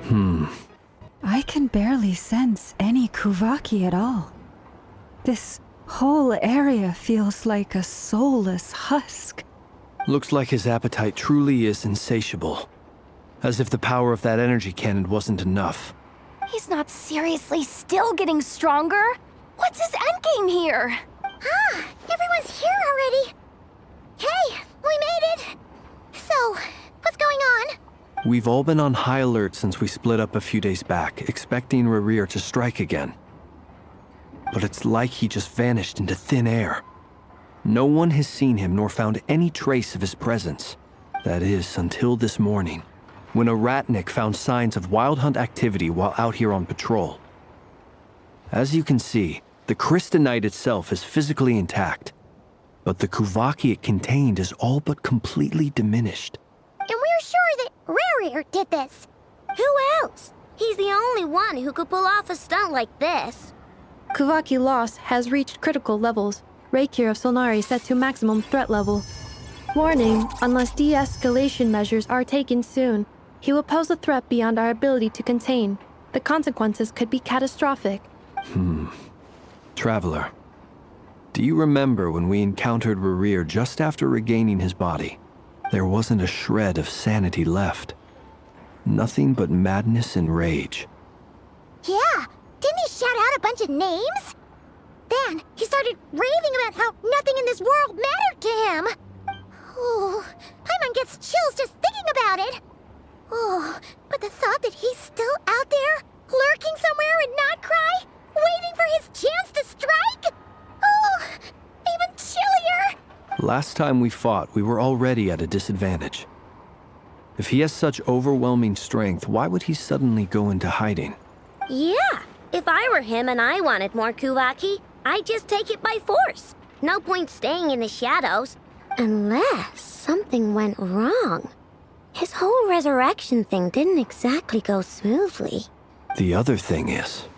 I can barely sense any Kuvaki at all. This whole area feels like a soulless husk. Looks like his appetite truly is insatiable. As if the power of that energy cannon wasn't enough. He's not seriously still getting stronger? What's his endgame here? Everyone's here already. Hey, we made it. So, what's going on? We've all been on high alert since we split up a few days back, expecting Rerir to strike again. But it's like he just vanished into thin air. No one has seen him nor found any trace of his presence. That is, until this morning, when a ratnik found signs of wild hunt activity while out here on patrol. As you can see, the Crystonite itself is physically intact, but the Kuvaki it contained is all but completely diminished. And we're sure that Rerir did this. Who else? He's the only one who could pull off a stunt like this. Kuvaki loss has reached critical levels. Reikir of Solnari set to maximum threat level. Warning, unless de-escalation measures are taken soon, he will pose a threat beyond our ability to contain. The consequences could be catastrophic. Traveler, do you remember when we encountered Rerir just after regaining his body? There wasn't a shred of sanity left. Nothing but madness and rage. Yeah, didn't he shout out a bunch of names? Then he started raving about how nothing in this world mattered to him. Oh, Paimon gets chills just thinking about it. Oh, but the thought that he's still out there, lurking somewhere in Nod Krai, waiting for his chance to strike? Oh, even chillier. Last time we fought, we were already at a disadvantage. If he has such overwhelming strength, why would he suddenly go into hiding? Yeah, if I were him and I wanted more Kuvaki, I'd just take it by force. No point staying in the shadows. Unless something went wrong. His whole resurrection thing didn't exactly go smoothly. The other thing is,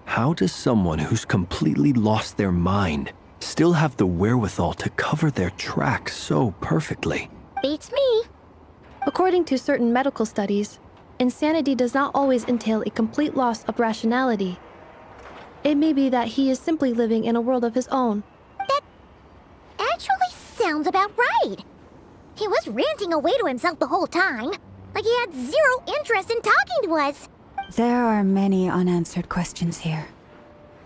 how does someone who's completely lost their mind still have the wherewithal to cover their tracks so perfectly? Beats me. According to certain medical studies, insanity does not always entail a complete loss of rationality. It may be that he is simply living in a world of his own. That actually sounds about right. He was ranting away to himself the whole time, like he had zero interest in talking to us. There are many unanswered questions here.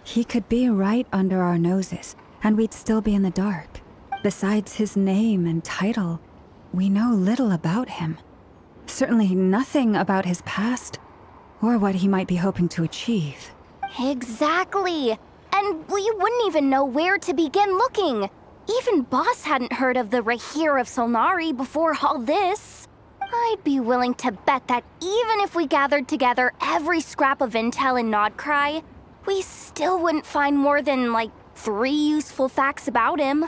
He could be right under our noses, and we'd still be in the dark. Besides his name and title, we know little about him. Certainly nothing about his past, or what he might be hoping to achieve. Exactly. And we wouldn't even know where to begin looking. Even Boss hadn't heard of the Reikir of Solnari before all this. I'd be willing to bet that even if we gathered together every scrap of intel in Nod Krai, we still wouldn't find more than, like, 3 useful facts about him.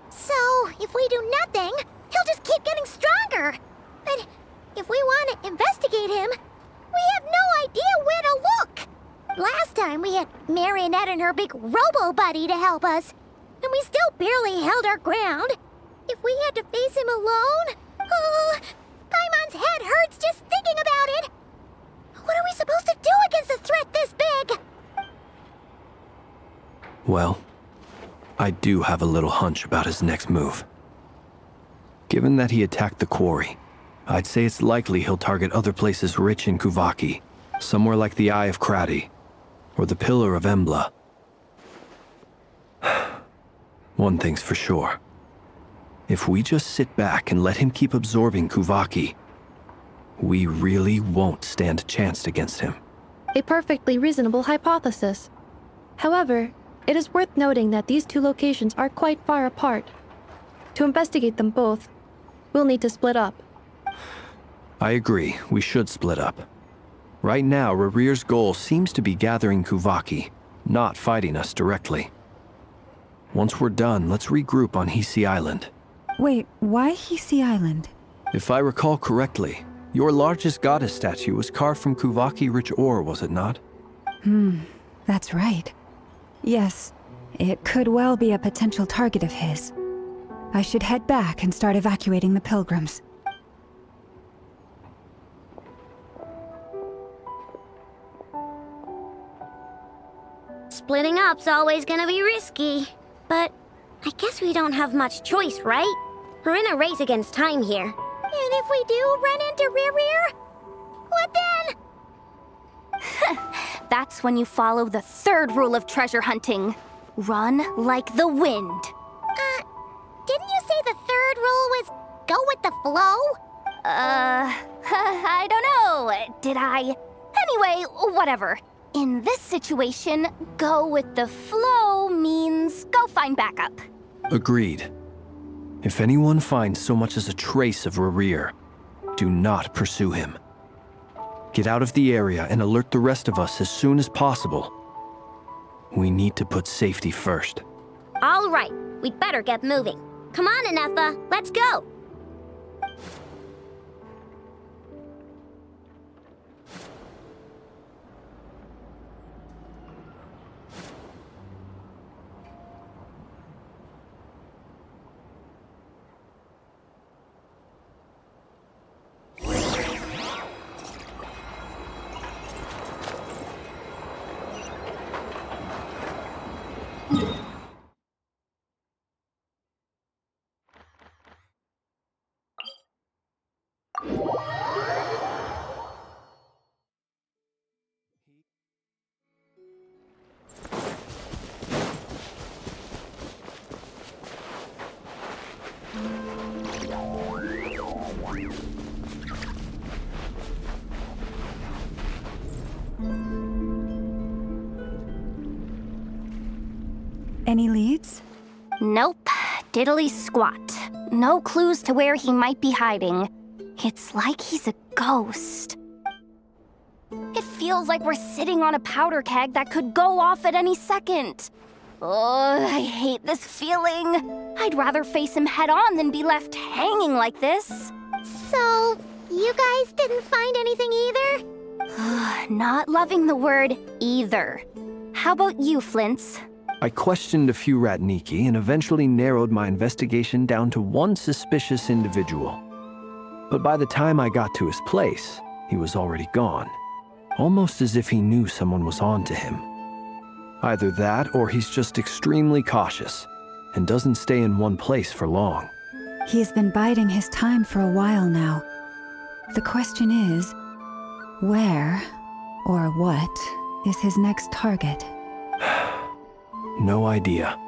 So, if we do nothing, he'll just keep getting stronger. But if we want to investigate him, we have no idea where to look. Last time we had Marionette and her big robo-buddy to help us, and we still barely held our ground. If we had to face him alone, Paimon's head hurts just thinking about it. What are we supposed to do against a threat this big? Well, I do have a little hunch about his next move. Given that he attacked the quarry, I'd say it's likely he'll target other places rich in Kuvaki, somewhere like the Eye of Krati, or the Pillar of Embla. One thing's for sure. If we just sit back and let him keep absorbing Kuvaki, we really won't stand a chance against him. A perfectly reasonable hypothesis. However, it is worth noting that these two locations are quite far apart. To investigate them both, we'll need to split up. I agree, we should split up. Right now, Rerir's goal seems to be gathering Kuvaki, not fighting us directly. Once we're done, let's regroup on Hisi Island. Wait, why Hisi Island? If I recall correctly, your largest goddess statue was carved from Kuvaki-rich ore, was it not? That's right. Yes, it could well be a potential target of his. I should head back and start evacuating the pilgrims. Splitting up's always gonna be risky. But I guess we don't have much choice, right? We're in a race against time here. And if we do run into Rear, what then? That's when you follow the third rule of treasure hunting. Run like the wind. Didn't you say the third rule was go with the flow? I don't know. Did I? Anyway, whatever. In this situation, go with the flow means go find backup. Agreed. If anyone finds so much as a trace of Rerir, do not pursue him. Get out of the area and alert the rest of us as soon as possible. We need to put safety first. All right, we'd better get moving. Come on, Anefa, let's go. Any leads? Nope. Diddly squat. No clues to where he might be hiding. It's like he's a ghost. It feels like we're sitting on a powder keg that could go off at any second. Oh, I hate this feeling. I'd rather face him head on than be left hanging like this. So, you guys didn't find anything either? Not loving the word either. How about you, Flints? I questioned a few Ratniki and eventually narrowed my investigation down to one suspicious individual. But by the time I got to his place, he was already gone. Almost as if he knew someone was on to him. Either that or he's just extremely cautious and doesn't stay in one place for long. He's been biding his time for a while now. The question is, where or what is his next target? No idea.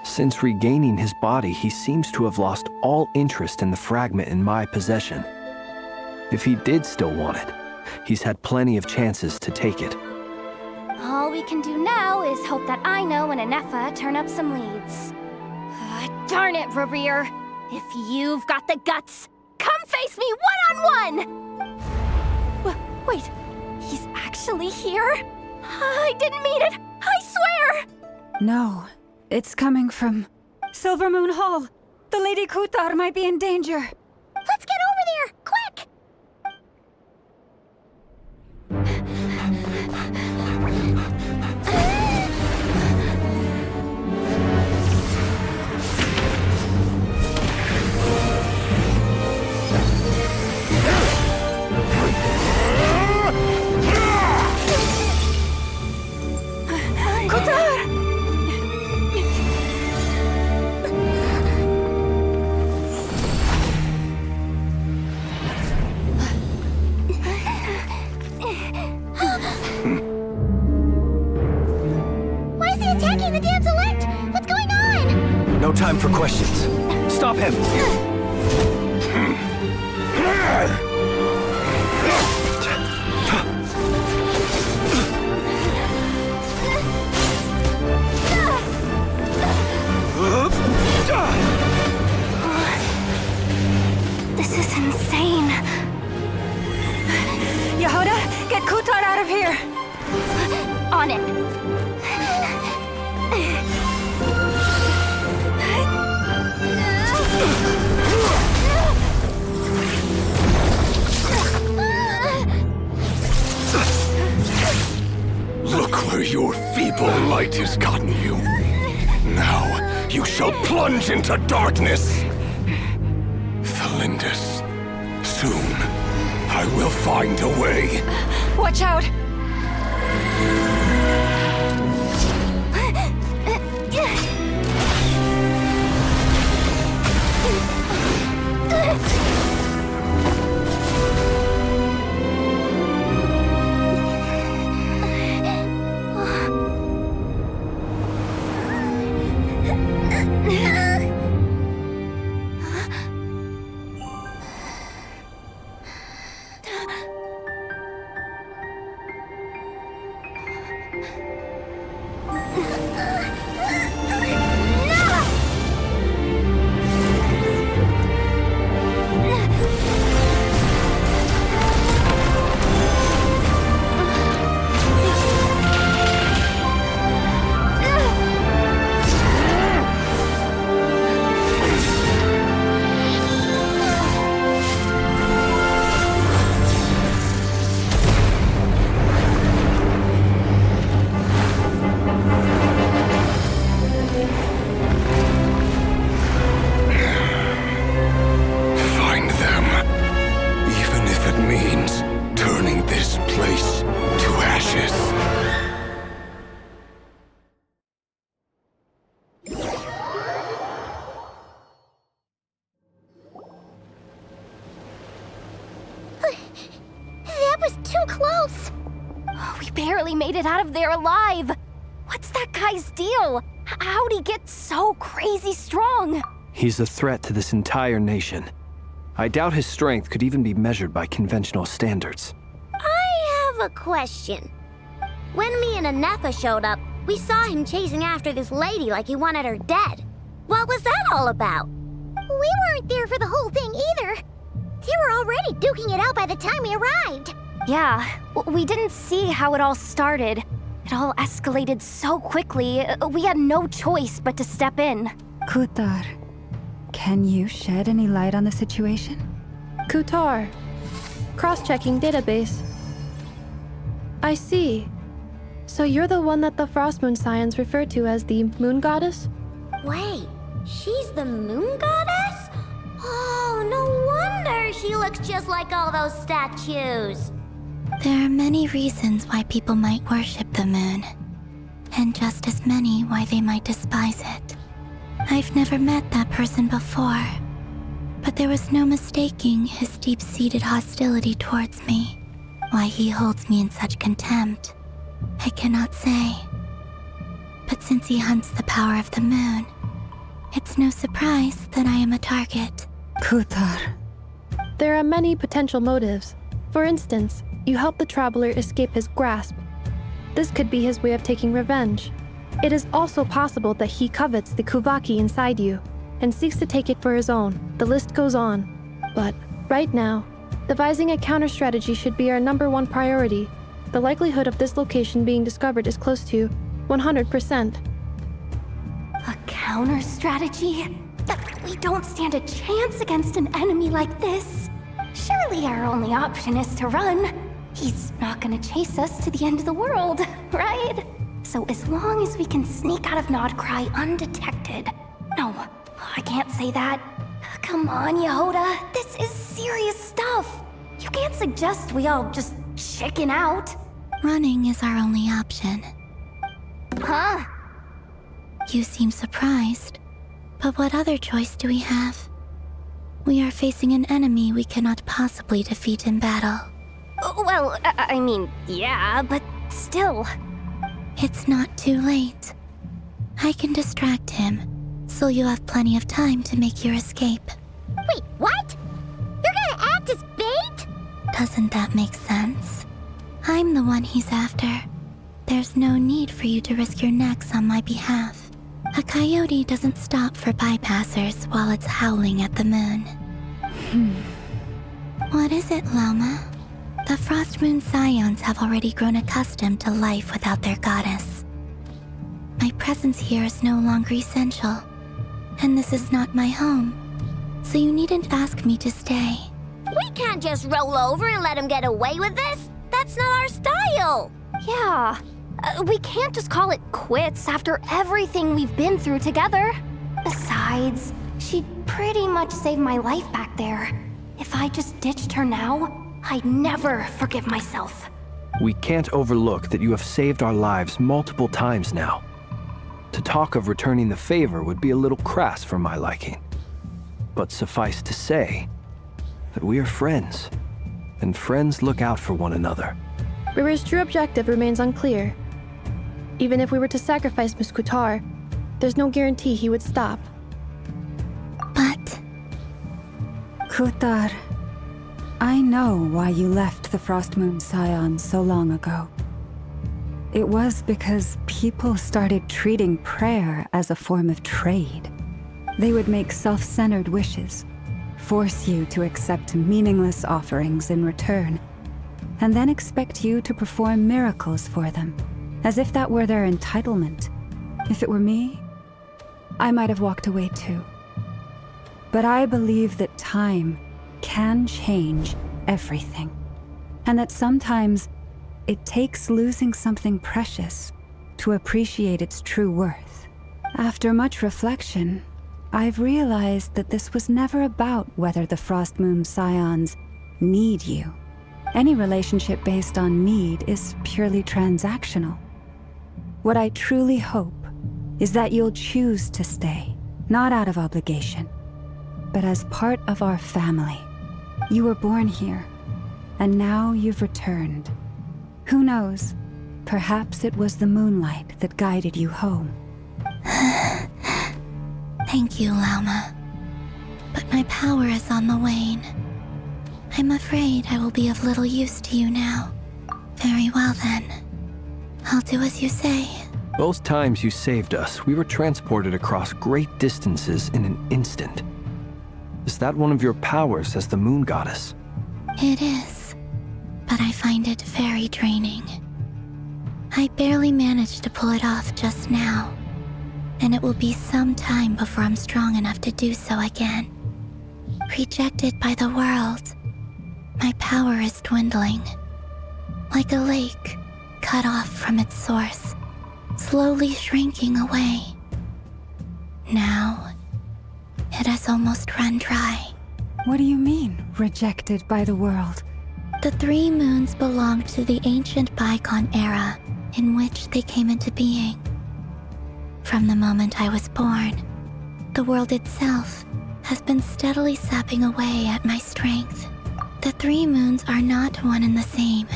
Since regaining his body, he seems to have lost all interest in the fragment in my possession. If he did still want it, he's had plenty of chances to take it. All we can do now is hope that Aino and Anefa turn up some leads. Darn it, Rerir. If you've got the guts, come face me one-on-one! Wait, he's actually here? I didn't mean it, I swear! No, it's coming from Silver Moon Hall. The Lady Kutar might be in danger. Let's get over there, quick! No time for questions. Stop him! This is insane. Yehuda, get Kutar out of here! On it. Look where your feeble light has gotten you. Now you shall plunge into darkness. Thalindus, soon I will find a way. Watch out! barely made it out of there alive. What's that guy's deal? How'd he get so crazy strong? He's a threat to this entire nation. I doubt his strength could even be measured by conventional standards. I have a question. When me and Anetha showed up, we saw him chasing after this lady like he wanted her dead. What was that all about? We weren't there for the whole thing either. They were already duking it out by the time we arrived. Yeah, we didn't see how it all started. It all escalated so quickly, we had no choice but to step in. Kutar, can you shed any light on the situation? Kutar. Cross-checking database. I see. So you're the one that the Frost Moon Scions refer to as the Moon Goddess? Wait, she's the moon goddess? Oh, no wonder she looks just like all those statues. There are many reasons why people might worship the moon, and just as many why they might despise it. I've never met that person before, but there was no mistaking his deep-seated hostility towards me. Why he holds me in such contempt, I cannot say. But since he hunts the power of the moon, it's no surprise that I am a target. Kutar. There are many potential motives. For instance, you help the traveler escape his grasp. This could be his way of taking revenge. It is also possible that he covets the Kuvaki inside you and seeks to take it for his own. The list goes on. But right now, devising a counter-strategy should be our #1 priority. The likelihood of this location being discovered is close to 100%. A counter strategy? We don't stand a chance against an enemy like this. Surely our only option is to run. He's not gonna chase us to the end of the world, right? So as long as we can sneak out of Nod Krai undetected. No, I can't say that. Come on, Yehoda, this is serious stuff. You can't suggest we all just chicken out. Running is our only option. Huh? You seem surprised, but what other choice do we have? We are facing an enemy we cannot possibly defeat in battle. Well, I mean, yeah, but still. It's not too late. I can distract him, so you'll have plenty of time to make your escape. Wait, what? You're gonna act as bait? Doesn't that make sense? I'm the one he's after. There's no need for you to risk your necks on my behalf. A coyote doesn't stop for bypassers while it's howling at the moon. What is it, Loma? The Frost Moon Scions have already grown accustomed to life without their goddess. My presence here is no longer essential, and this is not my home, so you needn't ask me to stay. We can't just roll over and let him get away with this. That's not our style. Yeah, we can't just call it quits after everything we've been through together. Besides, she'd pretty much saved my life back there. If I just ditched her now, I'd never forgive myself. We can't overlook that you have saved our lives multiple times now. To talk of returning the favor would be a little crass for my liking. But suffice to say that we are friends, and friends look out for one another. Rira's true objective remains unclear. Even if we were to sacrifice Miss Kutar, there's no guarantee he would stop. But Kutar, I know why you left the Frost Moon Scions so long ago. It was because people started treating prayer as a form of trade. They would make self-centered wishes, force you to accept meaningless offerings in return, and then expect you to perform miracles for them, as if that were their entitlement. If it were me, I might have walked away too. But I believe that time can change everything, and that sometimes it takes losing something precious to appreciate its true worth. After much reflection, I've realized that this was never about whether the Frost Moon Scions need you. Any relationship based on need is purely transactional. What I truly hope is that you'll choose to stay, not out of obligation, but as part of our family. You were born here, and now you've returned. Who knows? Perhaps it was the moonlight that guided you home. Thank you, Lauma. But my power is on the wane. I'm afraid I will be of little use to you now. Very well then. I'll do as you say. Both times you saved us, we were transported across great distances in an instant. Is that one of your powers as the moon goddess? It is, but I find it very draining. I barely managed to pull it off just now, and it will be some time before I'm strong enough to do so again. Rejected by the world, my power is dwindling. Like a lake cut off from its source, slowly shrinking away. Now, it has almost run dry. What do you mean, rejected by the world? The 3 moons belonged to the ancient bygone era in which they came into being. From the moment I was born, the world itself has been steadily sapping away at my strength. The 3 moons are not one and the same.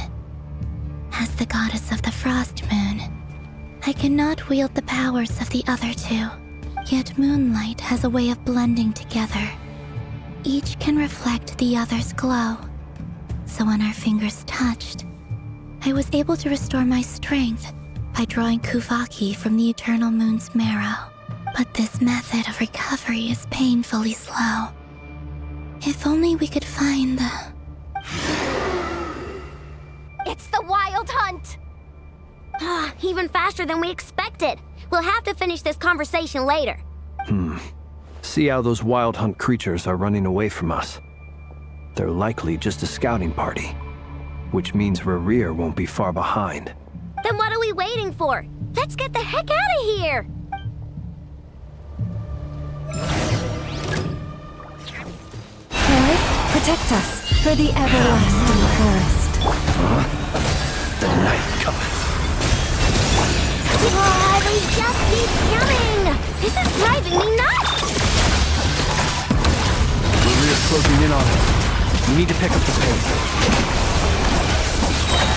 As the goddess of the Frost Moon, I cannot wield the powers of the other 2, yet moonlight has a way of blending together. Each can reflect the other's glow, so when our fingers touched, I was able to restore my strength by drawing Kuvaki from the eternal moon's marrow. But this method of recovery is painfully slow. If only we could find the... It's the Wild Hunt! Even faster than we expected. We'll have to finish this conversation later. See how those wild hunt creatures are running away from us. They're likely just a scouting party, which means Rerir won't be far behind. Then what are we waiting for? Let's get the heck out of here! Forest, protect us for the everlasting forest. The night cometh. They just keep coming! This is driving me nuts! Rerir's closing in on us. We need to pick up the pace.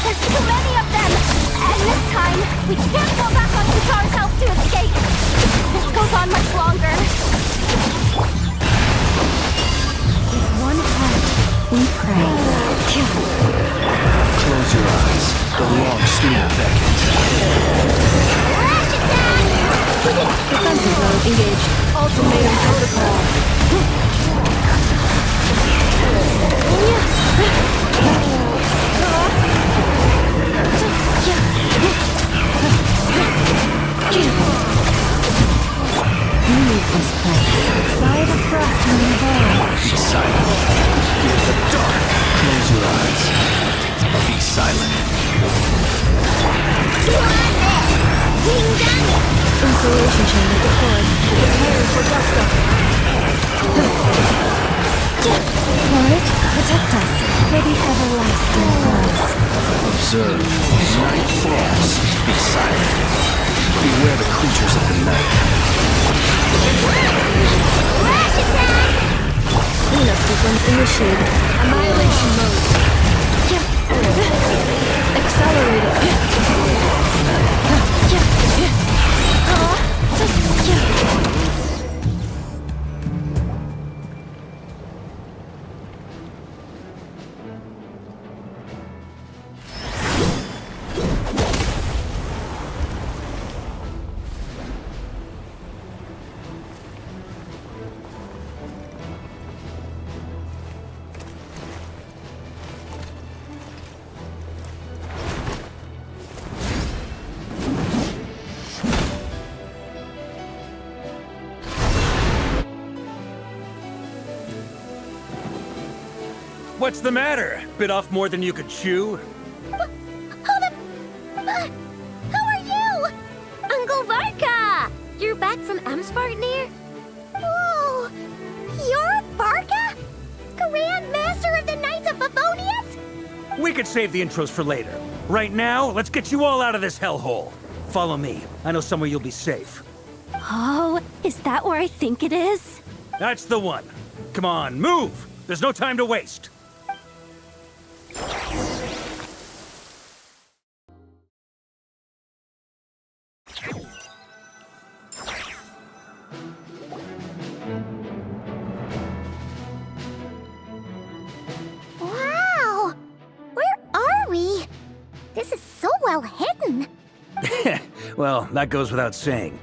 There's too many of them! And this time, we can't fall back on Katar's help to escape! This goes on much longer. With one heart, we pray. Kill. Close your eyes. The long sleep beckons. Defensive mode engaged. Ultimatum protocol. We leave this place. By the frost moon veil. Be silent. Fear the dark. Close your eyes. Be silent. Insulation chamber deployed. Prepare for gusto. Forest, protect us for the everlasting forest. Observe. Night falls. Be silent. Beware the creatures of the night. Cleanup sequence initiated. Annihilation mode. Accelerated. What's the matter? Bit off more than you could chew? Who are you? Uncle Varka! You're back from Amspartnir? Whoa! You're Varka? Grand Master of the Knights of Favonius? We could save the intros for later. Right now, let's get you all out of this hellhole. Follow me. I know somewhere you'll be safe. Oh, is that where I think it is? That's the one. Come on, move! There's no time to waste. Well, that goes without saying.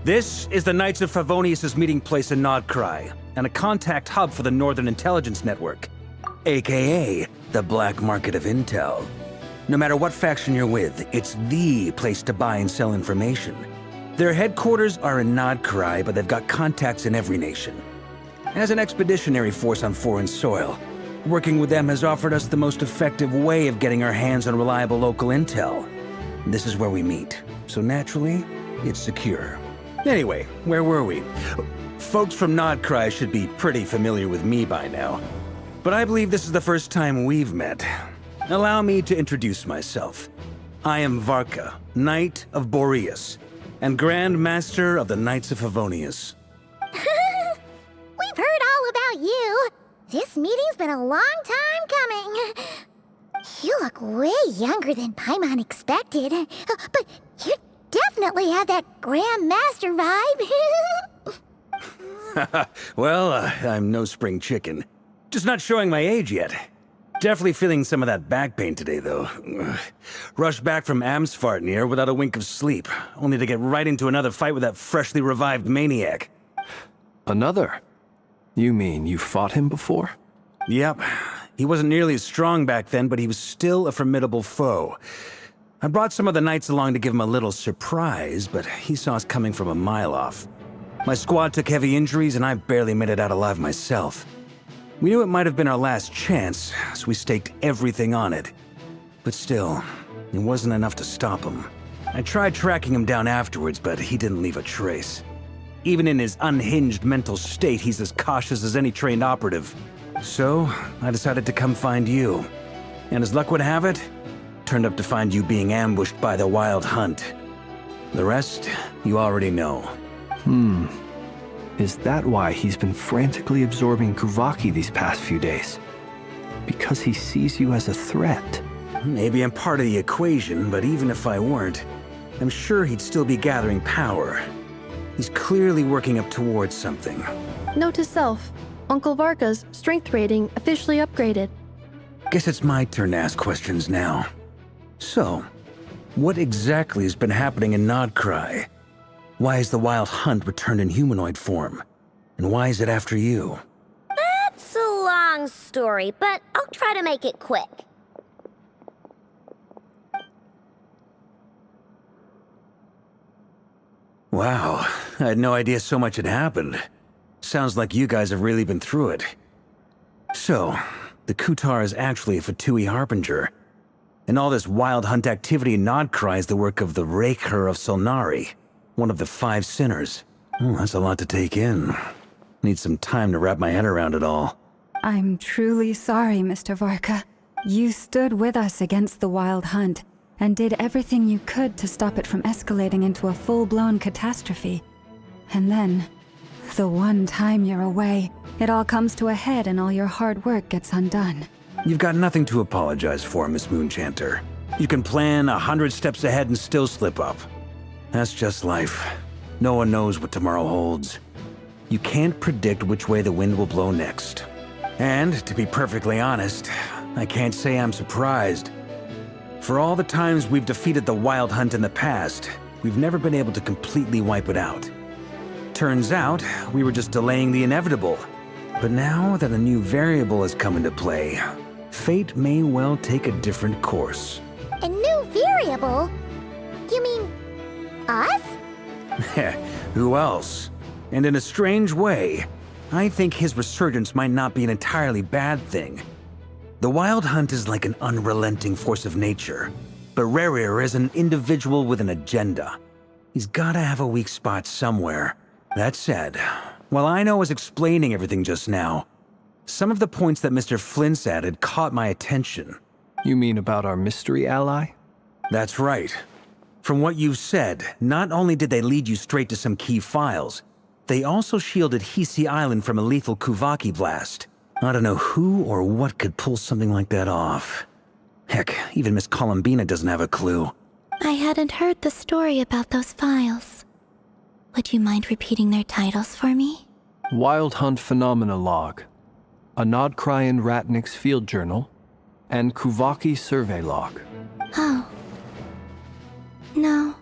This is the Knights of Favonius' meeting place in Nod Krai, and a contact hub for the Northern Intelligence Network, aka the Black Market of Intel. No matter what faction you're with, it's the place to buy and sell information. Their headquarters are in Nod Krai, but they've got contacts in every nation. As an expeditionary force on foreign soil, working with them has offered us the most effective way of getting our hands on reliable local intel. This is where we meet, so naturally, it's secure. Anyway, where were we? Folks from Nod Krai should be pretty familiar with me by now, but I believe this is the first time we've met. Allow me to introduce myself. I am Varka, Knight of Boreas, and Grand Master of the Knights of Favonius. We've heard all about you. This meeting's been a long time coming. You look way younger than Paimon expected, but you definitely have that Grand Master vibe. Well, I'm no spring chicken. Just not showing my age yet. Definitely feeling some of that back pain today, though. Rushed back from Amsfartnir without a wink of sleep, only to get right into another fight with that freshly revived maniac. Another? You mean you fought him before? Yep. He wasn't nearly as strong back then, but he was still a formidable foe. I brought some of the knights along to give him a little surprise, but he saw us coming from a mile off. My squad took heavy injuries, and I barely made it out alive myself. We knew it might have been our last chance, so we staked everything on it. But still, it wasn't enough to stop him. I tried tracking him down afterwards, but he didn't leave a trace. Even in his unhinged mental state, he's as cautious as any trained operative. So, I decided to come find you. And as luck would have it, turned up to find you being ambushed by the Wild Hunt. The rest, you already know. Is that why he's been frantically absorbing Kuvaki these past few days? Because he sees you as a threat? Maybe I'm part of the equation, but even if I weren't, I'm sure he'd still be gathering power. He's clearly working up towards something. Note to self, Uncle Varka's strength rating officially upgraded. Guess it's my turn to ask questions now. So, what exactly has been happening in Nod Krai? Why is the Wild Hunt returned in humanoid form? And why is it after you? That's a long story, but I'll try to make it quick. Wow, I had no idea so much had happened. Sounds like you guys have really been through it. So, the Kutar is actually a Fatui Harbinger. And all this Wild Hunt activity in Nod Krai is the work of the Raker of Solnari, one of the 5 sinners. That's a lot to take in. Need some time to wrap my head around it all. I'm truly sorry, Mr. Varka. You stood with us against the Wild Hunt and did everything you could to stop it from escalating into a full-blown catastrophe. And then, the one time you're away, it all comes to a head and all your hard work gets undone. You've got nothing to apologize for, Miss Moonchanter. You can plan 100 steps ahead and still slip up. That's just life. No one knows what tomorrow holds. You can't predict which way the wind will blow next. And, to be perfectly honest, I can't say I'm surprised. For all the times we've defeated the Wild Hunt in the past, we've never been able to completely wipe it out. Turns out, we were just delaying the inevitable. But now that a new variable has come into play, fate may well take a different course. A new variable? You mean us? Who else? And in a strange way, I think his resurgence might not be an entirely bad thing. The Wild Hunt is like an unrelenting force of nature, but Rerir is an individual with an agenda. He's gotta have a weak spot somewhere. That said, while I know I was explaining everything just now, some of the points that Mr. Flint's added caught my attention. You mean about our mystery ally? That's right. From what you've said, not only did they lead you straight to some key files, they also shielded Hisi Island from a lethal Kuvaki blast. I don't know who or what could pull something like that off. Heck, even Miss Columbina doesn't have a clue. I hadn't heard the story about those files. Would you mind repeating their titles for me? Wild Hunt Phenomena Log, a Nod Krai Ratnik's Field Journal, and Kuvaki Survey Log. Oh. No.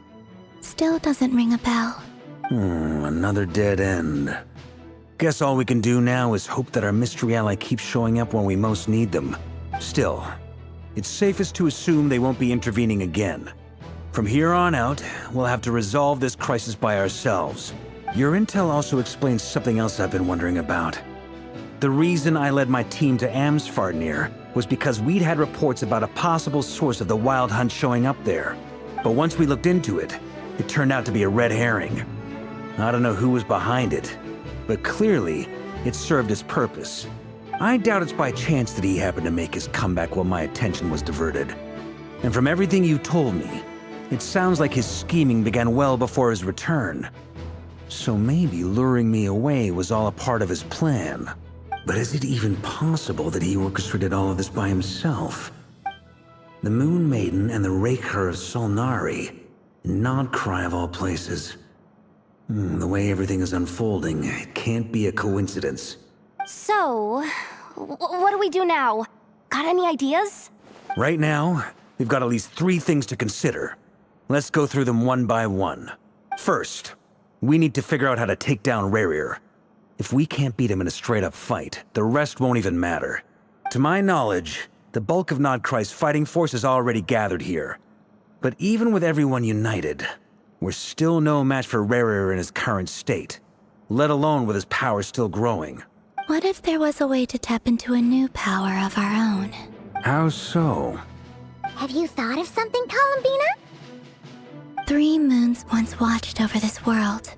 still doesn't ring a bell. Another dead end. Guess all we can do now is hope that our mystery ally keeps showing up when we most need them. Still, it's safest to assume they won't be intervening again. From here on out, we'll have to resolve this crisis by ourselves. Your intel also explains something else I've been wondering about. The reason I led my team to Amsfarnir was because we'd had reports about a possible source of the Wild Hunt showing up there. But once we looked into it, it turned out to be a red herring. I don't know who was behind it, but clearly, it served its purpose. I doubt it's by chance that he happened to make his comeback while my attention was diverted. And from everything you told me, it sounds like his scheming began well before his return. So maybe luring me away was all a part of his plan. But is it even possible that he orchestrated all of this by himself? The Moon Maiden and the Raker of Solnari, Nod Krai of all places. The way everything is unfolding, it can't be a coincidence. So, what do we do now? Got any ideas? Right now, we've got at least 3 things to consider. Let's go through them one by one. First, we need to figure out how to take down Rerir. If we can't beat him in a straight-up fight, the rest won't even matter. To my knowledge, the bulk of Nod Krai's fighting force is already gathered here. But even with everyone united, we're still no match for Rerir in his current state, let alone with his power still growing. What if there was a way to tap into a new power of our own? How so? Have you thought of something, Columbina? 3 moons once watched over this world.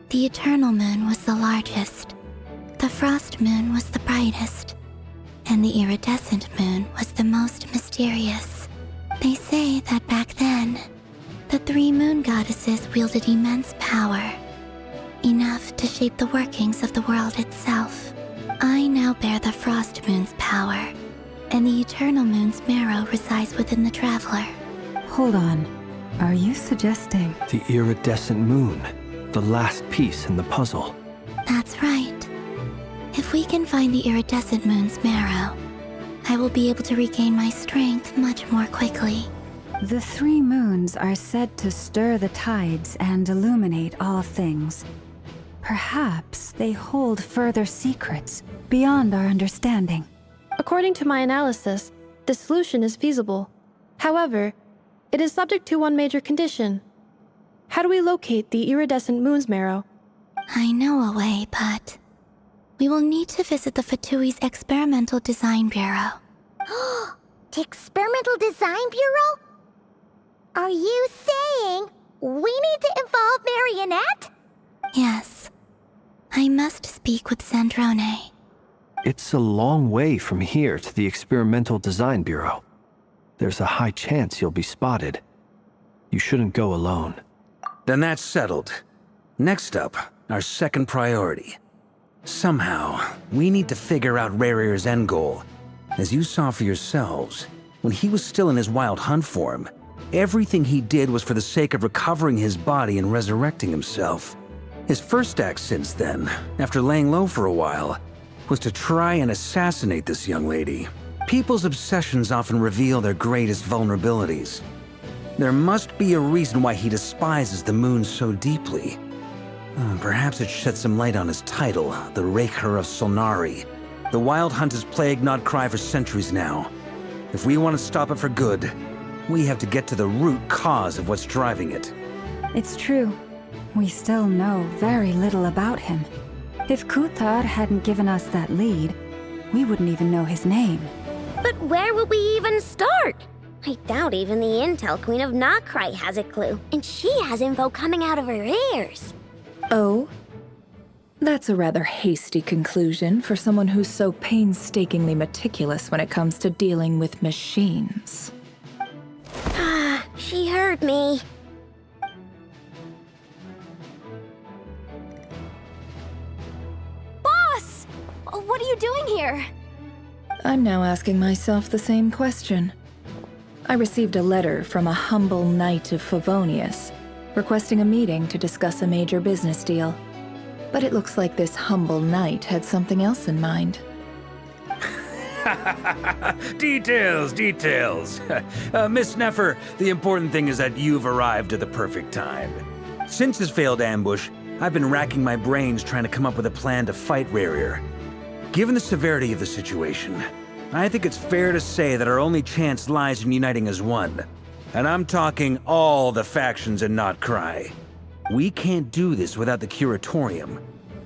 The Eternal Moon was the largest. The Frost Moon was the brightest. And the Iridescent Moon was the most mysterious. They say that back then, the 3 moon goddesses wielded immense power. Enough to shape the workings of the world itself. I now bear the Frost Moon's power, and the Eternal Moon's marrow resides within the Traveler. Hold on. Are you suggesting... The iridescent moon, the last piece in the puzzle. That's right. If we can find the Iridescent Moon's marrow, I will be able to regain my strength much more quickly. The 3 moons are said to stir the tides and illuminate all things. Perhaps they hold further secrets beyond our understanding. According to my analysis, the solution is feasible. However, it is subject to one major condition. How do we locate the Iridescent Moon's marrow? I know a way, but we will need to visit the Fatui's Experimental Design Bureau. The Experimental Design Bureau? Are you saying we need to involve Marionette? Yes. I must speak with Sandrone. It's a long way from here to the Experimental Design Bureau. There's a high chance you'll be spotted. You shouldn't go alone. Then that's settled. Next up, our second priority. Somehow, we need to figure out Rerir's end goal. As you saw for yourselves, when he was still in his Wild Hunt form, everything he did was for the sake of recovering his body and resurrecting himself. His first act since then, after laying low for a while, was to try and assassinate this young lady. People's obsessions often reveal their greatest vulnerabilities. There must be a reason why he despises the moon so deeply. Perhaps it sheds some light on his title, the Raker of Solnari. The Wild Hunt has plagued Nod Krai for centuries now. If we want to stop it for good, we have to get to the root cause of what's driving it. It's true. We still know very little about him. If Kuthar hadn't given us that lead, we wouldn't even know his name. But where would we even start? I doubt even the Intel Queen of Nod Krai has a clue, and she has info coming out of her ears. Oh? That's a rather hasty conclusion for someone who's so painstakingly meticulous when it comes to dealing with machines. Ah, she heard me. Boss! What are you doing here? I'm now asking myself the same question. I received a letter from a humble knight of Favonius, requesting a meeting to discuss a major business deal. But it looks like this humble knight had something else in mind. Details, details. Miss Neffer, the important thing is that you've arrived at the perfect time. Since his failed ambush, I've been racking my brains trying to come up with a plan to fight Rarier. Given the severity of the situation, I think it's fair to say that our only chance lies in uniting as one. And I'm talking all the factions in Nod Krai. We can't do this without the Curatorium,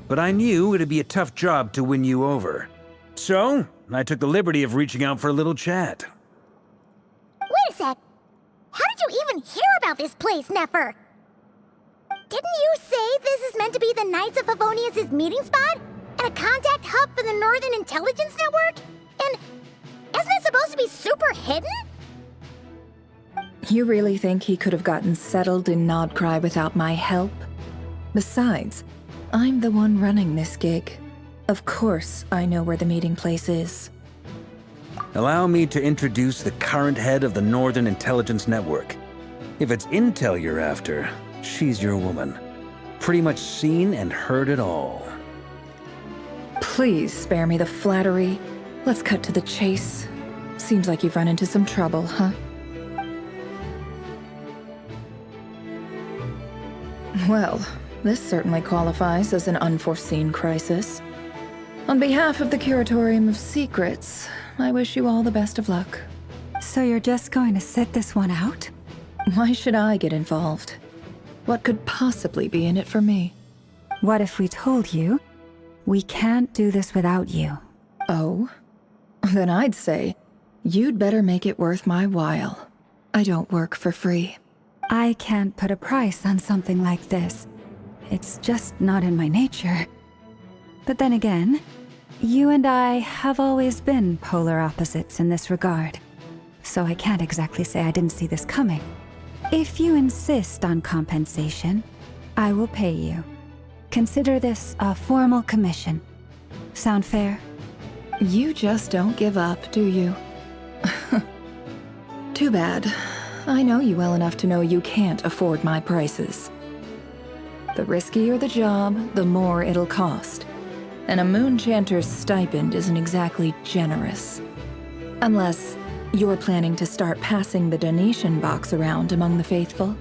but I knew it'd be a tough job to win you over. So, I took the liberty of reaching out for a little chat. Wait a sec. How did you even hear about this place, Neffer? Didn't you say this is meant to be the Knights of Favonius' meeting spot? And a contact hub for the Northern Intelligence Network? And isn't it supposed to be super hidden? You really think he could have gotten settled in Nod Krai without my help? Besides, I'm the one running this gig. Of course I know where the meeting place is. Allow me to introduce the current head of the Northern Intelligence Network. If it's intel you're after, she's your woman. Pretty much seen and heard it all. Please spare me the flattery. Let's cut to the chase. Seems like you've run into some trouble, huh? Well, this certainly qualifies as an unforeseen crisis. On behalf of the Curatorium of Secrets, I wish you all the best of luck. So you're just going to sit this one out? Why should I get involved? What could possibly be in it for me? What if we told you we can't do this without you? Oh? Then I'd say you'd better make it worth my while. I don't work for free. I can't put a price on something like this. It's just not in my nature. But then again, you and I have always been polar opposites in this regard. So I can't exactly say I didn't see this coming. If you insist on compensation, I will pay you. Consider this a formal commission. Sound fair? You just don't give up, do you? Too bad. I know you well enough to know you can't afford my prices. The riskier the job, the more it'll cost. And a Moonchanter's stipend isn't exactly generous. Unless you're planning to start passing the donation box around among the faithful.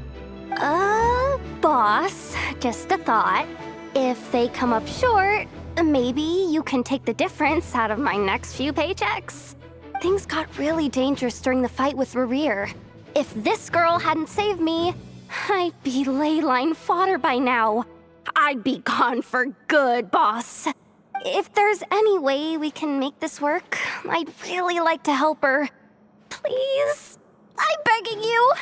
Boss, just a thought. If they come up short, maybe you can take the difference out of my next few paychecks. Things got really dangerous during the fight with Rarier. If this girl hadn't saved me, I'd be ley line fodder by now. I'd be gone for good, boss. If there's any way we can make this work, I'd really like to help her. Please? I'm begging you.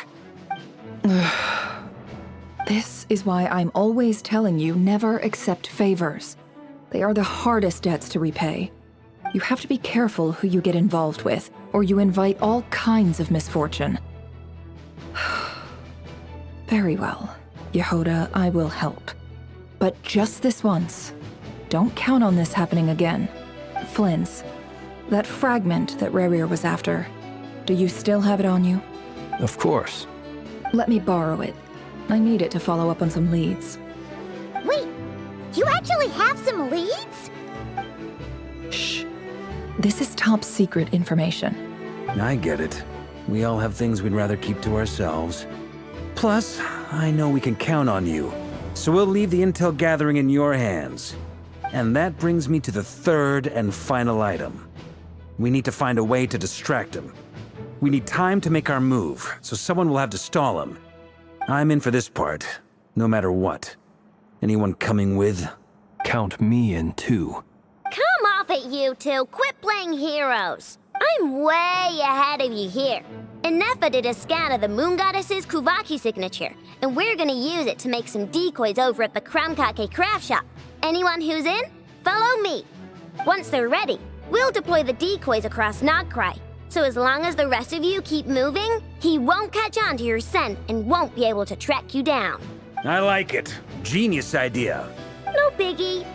This is why I'm always telling you never accept favors. They are the hardest debts to repay. You have to be careful who you get involved with, or you invite all kinds of misfortune. Very well. Yehoda, I will help. But just this once. Don't count on this happening again. Flynn's. That fragment that Rarier was after. Do you still have it on you? Of course. Let me borrow it. I need it to follow up on some leads. Wait, you actually have some leads? Shh. This is top secret information. I get it. We all have things we'd rather keep to ourselves. Plus, I know we can count on you, so we'll leave the intel gathering in your hands. And that brings me to the third and final item. We need to find a way to distract him. We need time to make our move, so someone will have to stall him. I'm in for this part, no matter what. Anyone coming with? Count me in too. Come off it, you two. Quit playing heroes. I'm way ahead of you here. And Neffa did a scan of the Moon Goddess's Kuvaki signature, and we're gonna use it to make some decoys over at the Kramkake craft shop. Anyone who's in, follow me. Once they're ready, we'll deploy the decoys across Nod Krai. So as long as the rest of you keep moving, he won't catch on to your scent and won't be able to track you down. I like it. Genius idea. No biggie.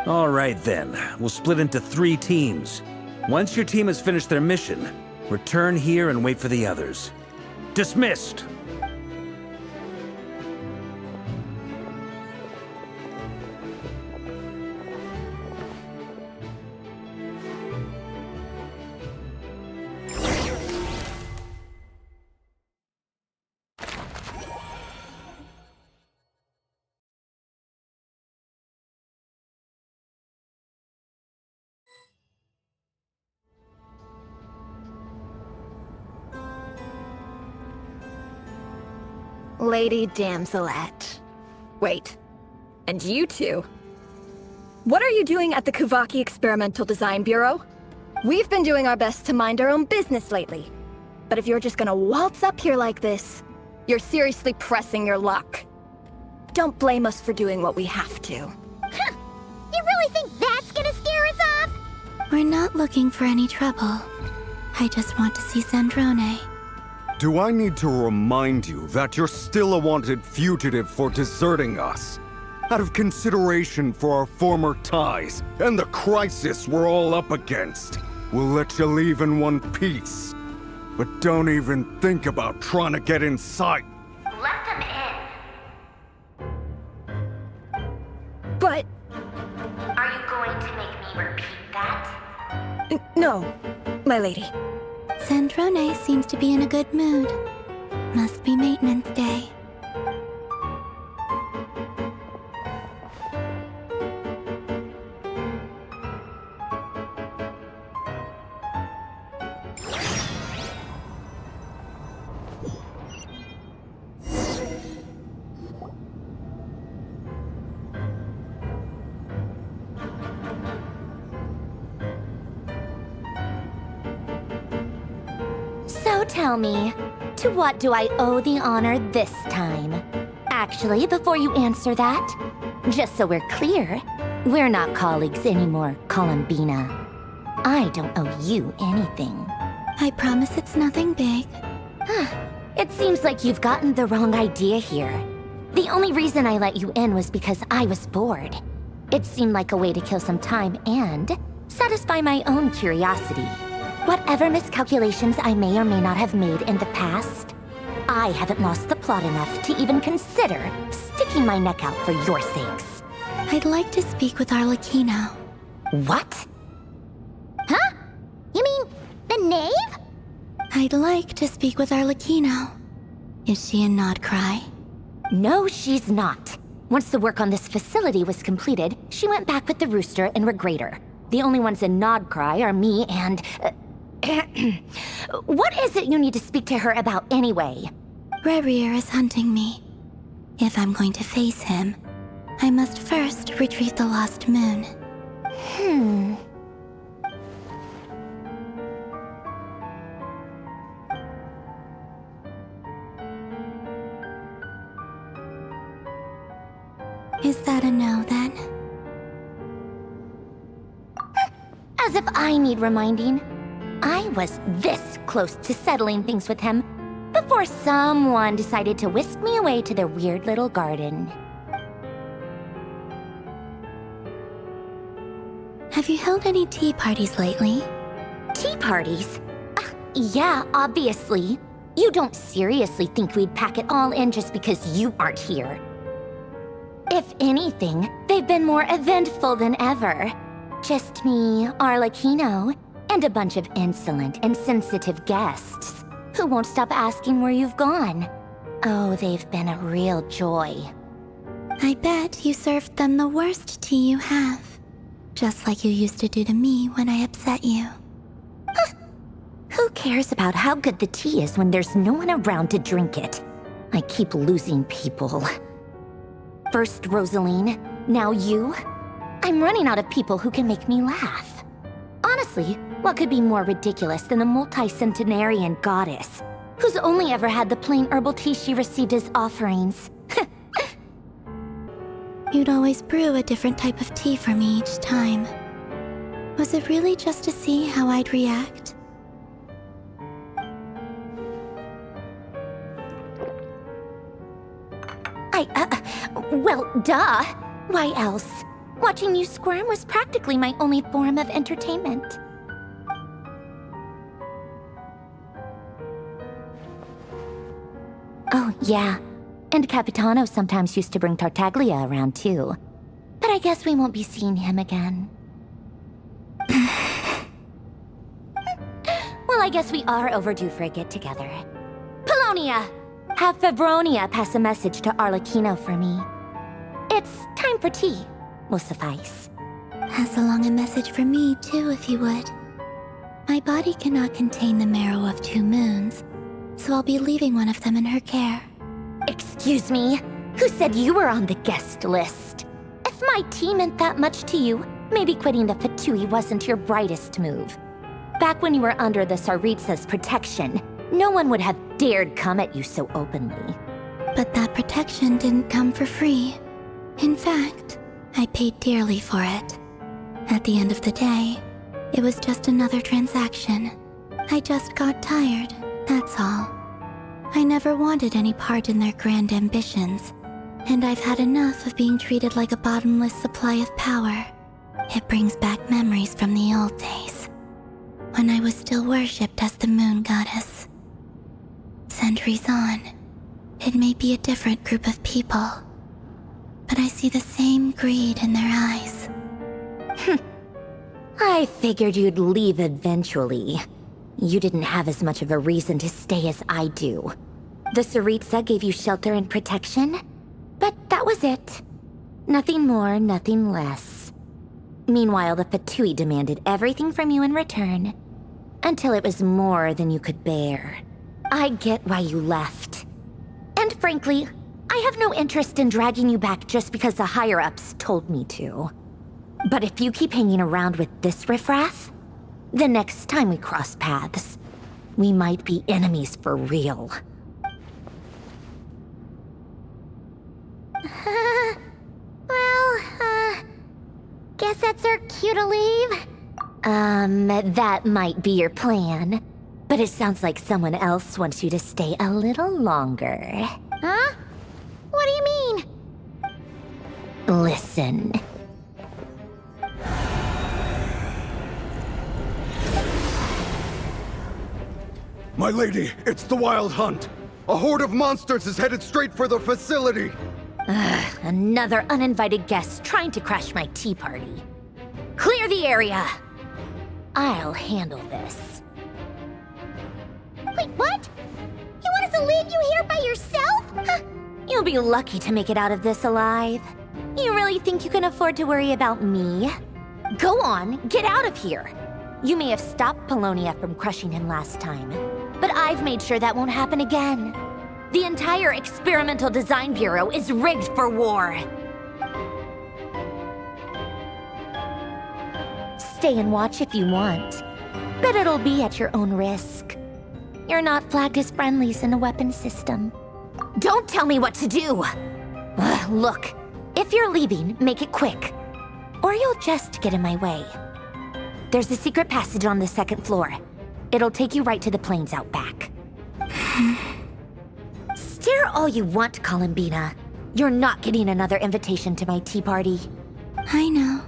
All right then, we'll split into 3 teams. Once your team has finished their mission, return here and wait for the others. Dismissed! Lady Damselette. Wait. And you two? What are you doing at the Kuvaki Experimental Design Bureau? We've been doing our best to mind our own business lately. But if you're just gonna waltz up here like this, you're seriously pressing your luck. Don't blame us for doing what we have to. Huh. You really think that's gonna scare us off? We're not looking for any trouble. I just want to see Sandrone. Do I need to remind you that you're still a wanted fugitive for deserting us? Out of consideration for our former ties and the crisis we're all up against, we'll let you leave in one piece. But don't even think about trying to get inside. Let them in. But... Are you going to make me repeat that? No, my lady. Sandrone seems to be in a good mood. Must be maintenance day. So tell me, to what do I owe the honor this time? Actually, before you answer that, just so we're clear, we're not colleagues anymore, Columbina. I don't owe you anything. I promise it's nothing big. It seems like you've gotten the wrong idea here. The only reason I let you in was because I was bored. It seemed like a way to kill some time and satisfy my own curiosity. Whatever miscalculations I may or may not have made in the past, I haven't lost the plot enough to even consider sticking my neck out for your sakes. I'd like to speak with Arlecchino. What? Huh? You mean the knave? I'd like to speak with Arlecchino. Is she in Nod Krai? No, she's not. Once the work on this facility was completed, she went back with the Rooster and Regrator. The only ones in Nod Krai are me and... What is it you need to speak to her about anyway? Rerir is hunting me. If I'm going to face him, I must first retrieve the lost moon. Is that a no, then? As if I need reminding. I was this close to settling things with him before someone decided to whisk me away to their weird little garden. Have you held any tea parties lately? Tea parties? Yeah, obviously. You don't seriously think we'd pack it all in just because you aren't here. If anything, they've been more eventful than ever. Just me, Arlecchino, and a bunch of insolent and sensitive guests who won't stop asking where you've gone. Oh, they've been a real joy. I bet you served them the worst tea you have. Just like you used to do to me when I upset you. Who cares about how good the tea is when there's no one around to drink it? I keep losing people. First Rosaline, now you. I'm running out of people who can make me laugh. Honestly, what could be more ridiculous than a multi-centenarian goddess who's only ever had the plain herbal tea she received as offerings? You'd always brew a different type of tea for me each time. Was it really just to see how I'd react? Well, duh. Why else? Watching you squirm was practically my only form of entertainment. Oh, yeah. And Capitano sometimes used to bring Tartaglia around, too. But I guess we won't be seeing him again. Well, I guess we are overdue for a get-together. Polonia! Have Fevronia pass a message to Arlecchino for me. It's time for tea. Will suffice. Pass along a message for me, too, if you would. My body cannot contain the marrow of 2 moons, so I'll be leaving one of them in her care. Excuse me? Who said you were on the guest list? If my tea meant that much to you, maybe quitting the Fatui wasn't your brightest move. Back when you were under the Tsaritsa's protection, no one would have dared come at you so openly. But that protection didn't come for free. In fact, I paid dearly for it. At the end of the day, it was just another transaction. I just got tired, that's all. I never wanted any part in their grand ambitions, and I've had enough of being treated like a bottomless supply of power. It brings back memories from the old days, when I was still worshipped as the moon goddess. Centuries on, it may be a different group of people, but I see the same greed in their eyes. I figured you'd leave eventually. You didn't have as much of a reason to stay as I do. The Tsaritsa gave you shelter and protection, but that was it. Nothing more, nothing less. Meanwhile, the Fatui demanded everything from you in return, until it was more than you could bear. I get why you left. And frankly, I have no interest in dragging you back just because the higher-ups told me to. But if you keep hanging around with this riffraff, the next time we cross paths, we might be enemies for real. Guess that's our cue to leave? That might be your plan. But it sounds like someone else wants you to stay a little longer. Huh? What do you mean? Listen. My lady, it's the Wild Hunt. A horde of monsters is headed straight for the facility. Another uninvited guest trying to crash my tea party. Clear the area! I'll handle this. Wait, what? You want us to leave you here by yourself? You'll be lucky to make it out of this alive. You really think you can afford to worry about me? Go on, get out of here. You may have stopped Polonia from crushing him last time, but I've made sure that won't happen again. The entire Experimental Design Bureau is rigged for war. Stay and watch if you want, but it'll be at your own risk. You're not flagged as friendlies in the weapons system. Don't tell me what to do! Look, if you're leaving, make it quick, or you'll just get in my way. There's a secret passage on the second floor. It'll take you right to the plains out back. Stare all you want, Columbina. You're not getting another invitation to my tea party. I know.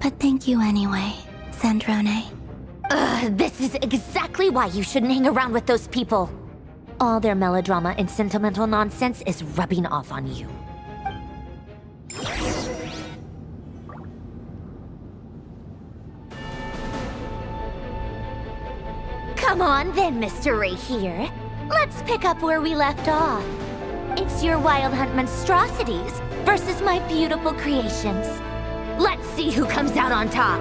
But thank you anyway, Sandrone. This is exactly why you shouldn't hang around with those people. All their melodrama and sentimental nonsense is rubbing off on you. Come on then, Mr. Ray here. Let's pick up where we left off. It's your Wild Hunt monstrosities versus my beautiful creations. Let's see who comes out on top.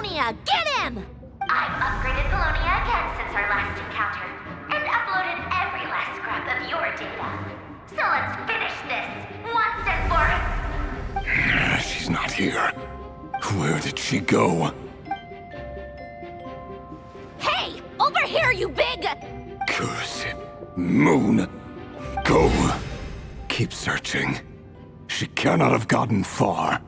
Polonia! Get him! I've upgraded Polonia again since our last encounter, and uploaded every last scrap of your data. So let's finish this, once and for... She's not here. Where did she go? Hey! Over here, you big... Curse it. Moon. Go. Keep searching. She cannot have gotten far.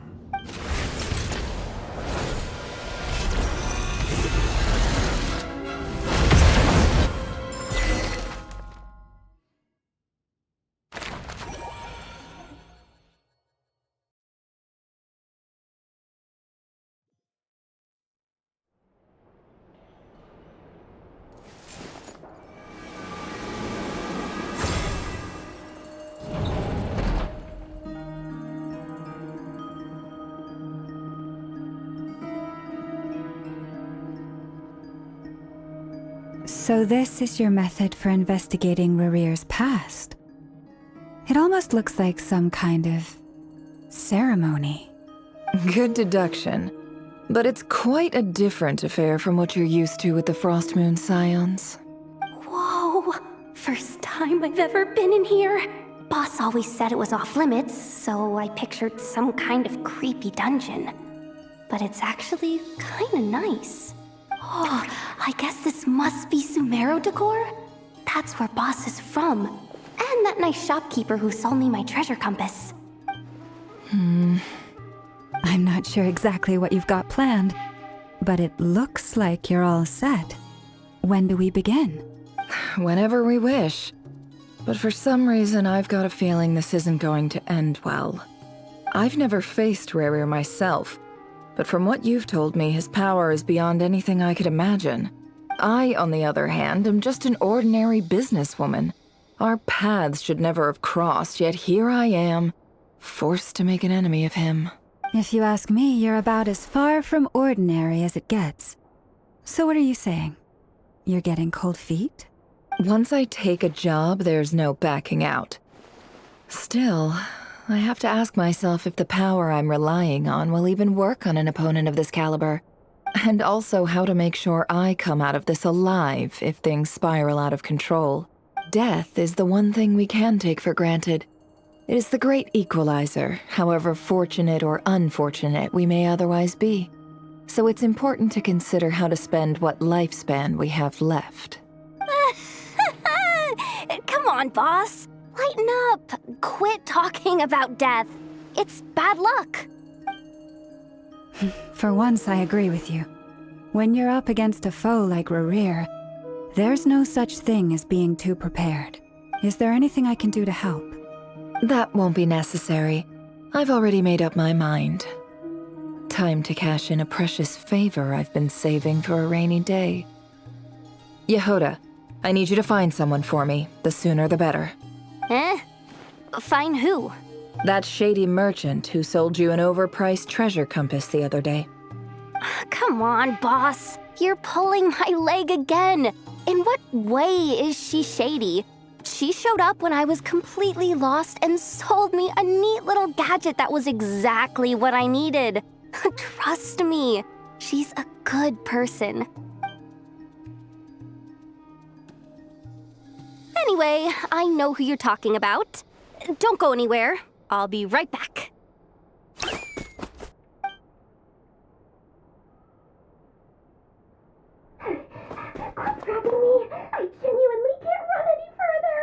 So this is your method for investigating Rarir's past? It almost looks like some kind of ceremony. Good deduction. But it's quite a different affair from what you're used to with the Frostmoon Scions. Whoa! First time I've ever been in here. Boss always said it was off limits, so I pictured some kind of creepy dungeon. But it's actually kinda nice. Oh, I guess this must be Sumero decor? That's where Boss is from. And that nice shopkeeper who sold me my treasure compass. I'm not sure exactly what you've got planned, but it looks like you're all set. When do we begin? Whenever we wish. But for some reason, I've got a feeling this isn't going to end well. I've never faced Rarir myself, but from what you've told me, his power is beyond anything I could imagine. I, on the other hand, am just an ordinary businesswoman. Our paths should never have crossed, yet here I am, forced to make an enemy of him. If you ask me, you're about as far from ordinary as it gets. So what are you saying? You're getting cold feet? Once I take a job, there's no backing out. Still, I have to ask myself if the power I'm relying on will even work on an opponent of this caliber. And also how to make sure I come out of this alive if things spiral out of control. Death is the one thing we can take for granted. It is the great equalizer, however fortunate or unfortunate we may otherwise be. So it's important to consider how to spend what lifespan we have left. Come on, boss. Lighten up. Quit talking about death. It's bad luck. For once, I agree with you. When you're up against a foe like Rarir, there's no such thing as being too prepared. Is there anything I can do to help? That won't be necessary. I've already made up my mind. Time to cash in a precious favor I've been saving for a rainy day. Yehoda, I need you to find someone for me. The sooner the better. Eh? Find who? That shady merchant who sold you an overpriced treasure compass the other day. Come on, boss. You're pulling my leg again. In what way is she shady? She showed up when I was completely lost and sold me a neat little gadget that was exactly what I needed. Trust me, she's a good person. Anyway, I know who you're talking about. Don't go anywhere. I'll be right back. Quit grabbing me. I genuinely can't run any further.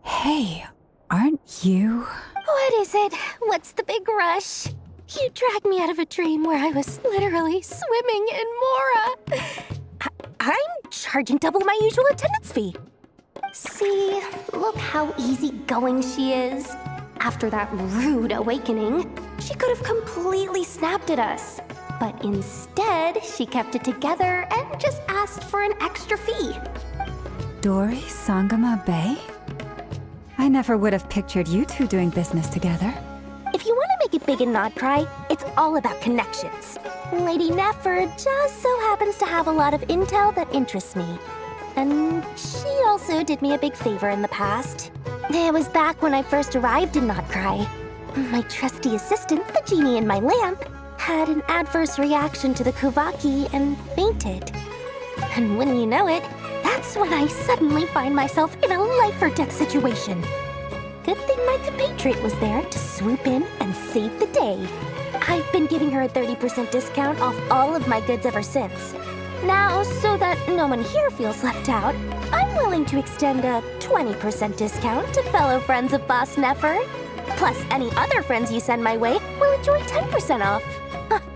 Hey, aren't you? What is it? What's the big rush? You dragged me out of a dream where I was literally swimming in Mora. I'm charging double my usual attendance fee. See, look how easygoing she is. After that rude awakening, she could have completely snapped at us. But instead, she kept it together and just asked for an extra fee. Dori Sangama Bay? I never would have pictured you two doing business together. If you want to make it big in Nod Krai, it's all about connections. Lady Nefer just so happens to have a lot of intel that interests me. And she also did me a big favor in the past. It was back when I first arrived in Nod Krai. My trusty assistant, the genie in my lamp, had an adverse reaction to the Kuvaki and fainted. And wouldn't you know it, that's when I suddenly find myself in a life-or-death situation. Good thing my compatriot was there to swoop in and save the day. I've been giving her a 30% discount off all of my goods ever since. Now, so that no one here feels left out, I'm willing to extend a 20% discount to fellow friends of Boss Nefer. Plus, any other friends you send my way will enjoy 10% off.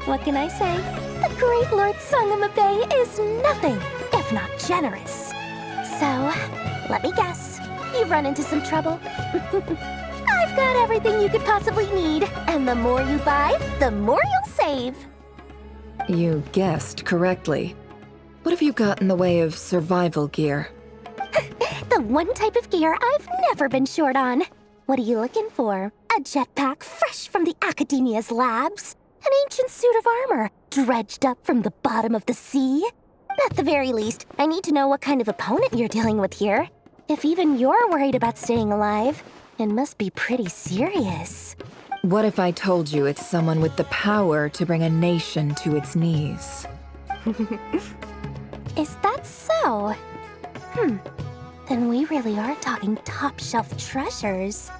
What can I say? The great Lord Sangamabe is nothing if not generous. So, let me guess. You've run into some trouble? I've got everything you could possibly need, and the more you buy, the more you'll save. You guessed correctly. What have you got in the way of survival gear? The one type of gear I've never been short on. What are you looking for? A jetpack fresh from the Academia's labs? An ancient suit of armor dredged up from the bottom of the sea? At the very least, I need to know what kind of opponent you're dealing with here. If even you're worried about staying alive, it must be pretty serious. What if I told you it's someone with the power to bring a nation to its knees? Is that so? Then we really are talking top-shelf treasures.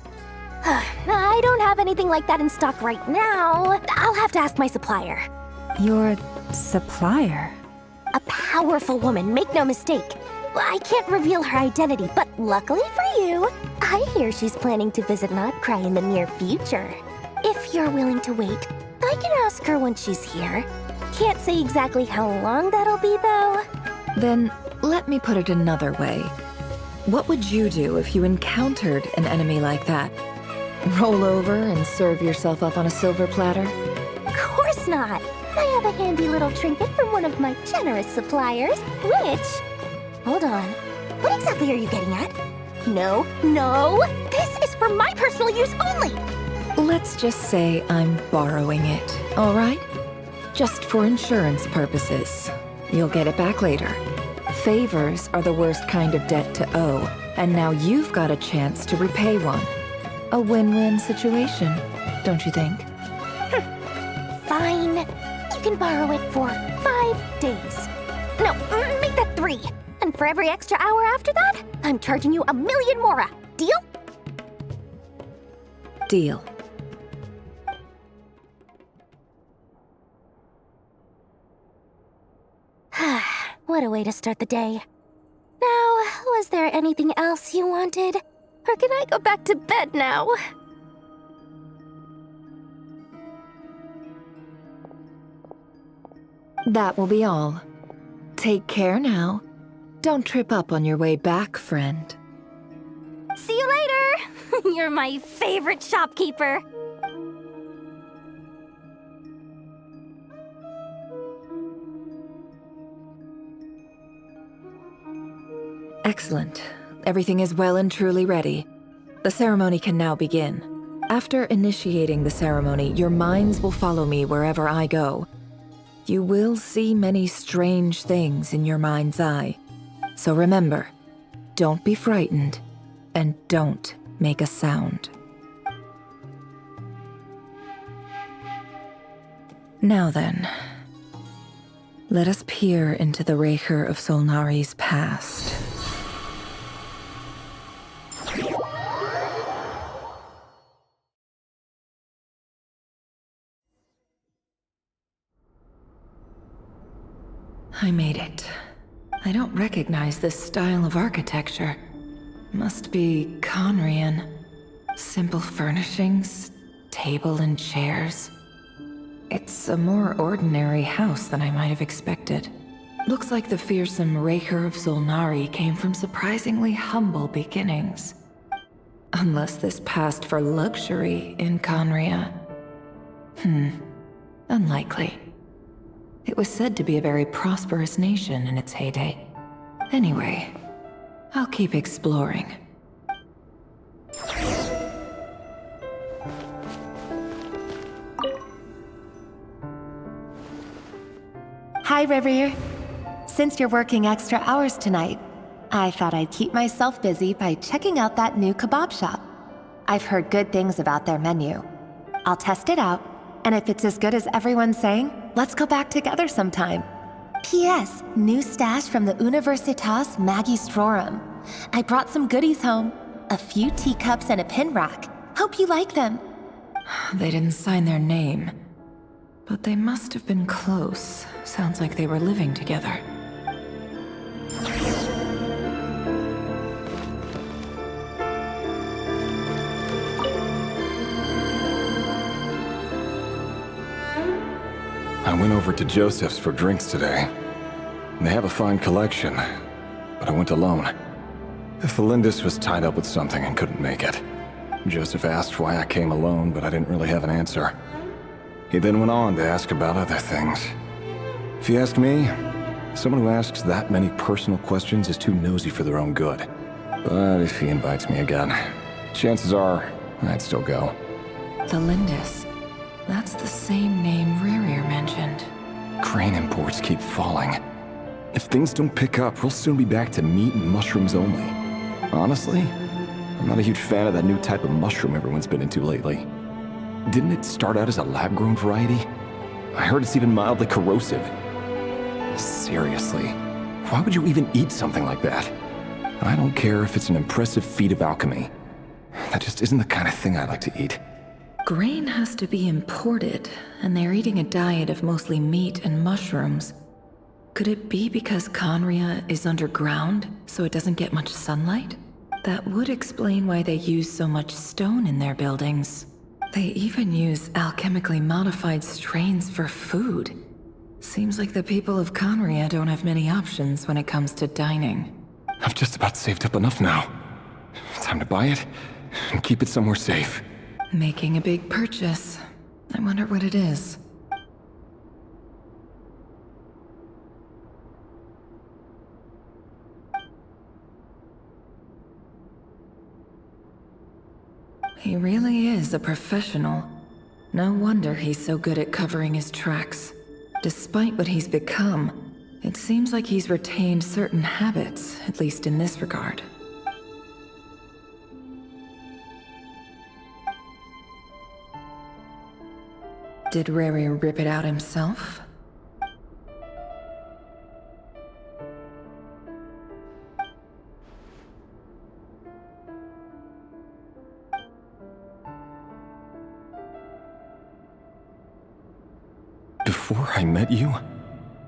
I don't have anything like that in stock right now. I'll have to ask my supplier. Your supplier? A powerful woman, make no mistake. I can't reveal her identity, but luckily for you, I hear she's planning to visit Nod Krai in the near future. If you're willing to wait, I can ask her when she's here. Can't say exactly how long that'll be, though. Then let me put it another way. What would you do if you encountered an enemy like that? Roll over and serve yourself up on a silver platter? Of course not. I have a handy little trinket from one of my generous suppliers, which... Hold on. What exactly are you getting at? No. This is for my personal use only! Let's just say I'm borrowing it, all right? Just for insurance purposes. You'll get it back later. Favors are the worst kind of debt to owe, and now you've got a chance to repay one. A win-win situation, don't you think? Fine. You can borrow it for 5 days. No, make that 3. And for every extra hour after that, I'm charging you 1,000,000 mora. Deal? Deal. What a way to start the day. Now, was there anything else you wanted? Or can I go back to bed now? That will be all. Take care now. Don't trip up on your way back, friend. See you later! You're my favorite shopkeeper. Excellent. Everything is well and truly ready. The ceremony can now begin. After initiating the ceremony, your minds will follow me wherever I go. You will see many strange things in your mind's eye. So remember, don't be frightened, and don't make a sound. Now then, let us peer into the Raker of Solnari's past. I made it. I don't recognize this style of architecture. Must be Conrian. Simple furnishings, table and chairs. It's a more ordinary house than I might have expected. Looks like the fearsome Raker of Solnari came from surprisingly humble beginnings. Unless this passed for luxury in Conria. Unlikely. It was said to be a very prosperous nation in its heyday. Anyway, I'll keep exploring. Hi, Rivier. Since you're working extra hours tonight, I thought I'd keep myself busy by checking out that new kebab shop. I've heard good things about their menu. I'll test it out, and if it's as good as everyone's saying, let's go back together sometime. P.S. New stash from the Universitas Magistrorum. I brought some goodies home. A few teacups and a pin rack. Hope you like them. They didn't sign their name. But they must have been close. Sounds like they were living together. I went over to Joseph's for drinks today. They have a fine collection, but I went alone. Felindis was tied up with something and couldn't make it. Joseph asked why I came alone, but I didn't really have an answer. He then went on to ask about other things. If you ask me, someone who asks that many personal questions is too nosy for their own good. But if he invites me again, chances are I'd still go. Felindis. That's the same name Rerir mentioned. Crane imports keep falling. If things don't pick up, we'll soon be back to meat and mushrooms only. Honestly, I'm not a huge fan of that new type of mushroom everyone's been into lately. Didn't it start out as a lab-grown variety? I heard it's even mildly corrosive. Seriously, why would you even eat something like that? I don't care if it's an impressive feat of alchemy. That just isn't the kind of thing I like to eat. Grain has to be imported, and they're eating a diet of mostly meat and mushrooms. Could it be because Conria is underground, so it doesn't get much sunlight? That would explain why they use so much stone in their buildings. They even use alchemically modified strains for food. Seems like the people of Conria don't have many options when it comes to dining. I've just about saved up enough now. Time to buy it and keep it somewhere safe. Making a big purchase. I wonder what it is. He really is a professional. No wonder he's so good at covering his tracks. Despite what he's become, it seems like he's retained certain habits, at least in this regard. Did Rerir rip it out himself? Before I met you,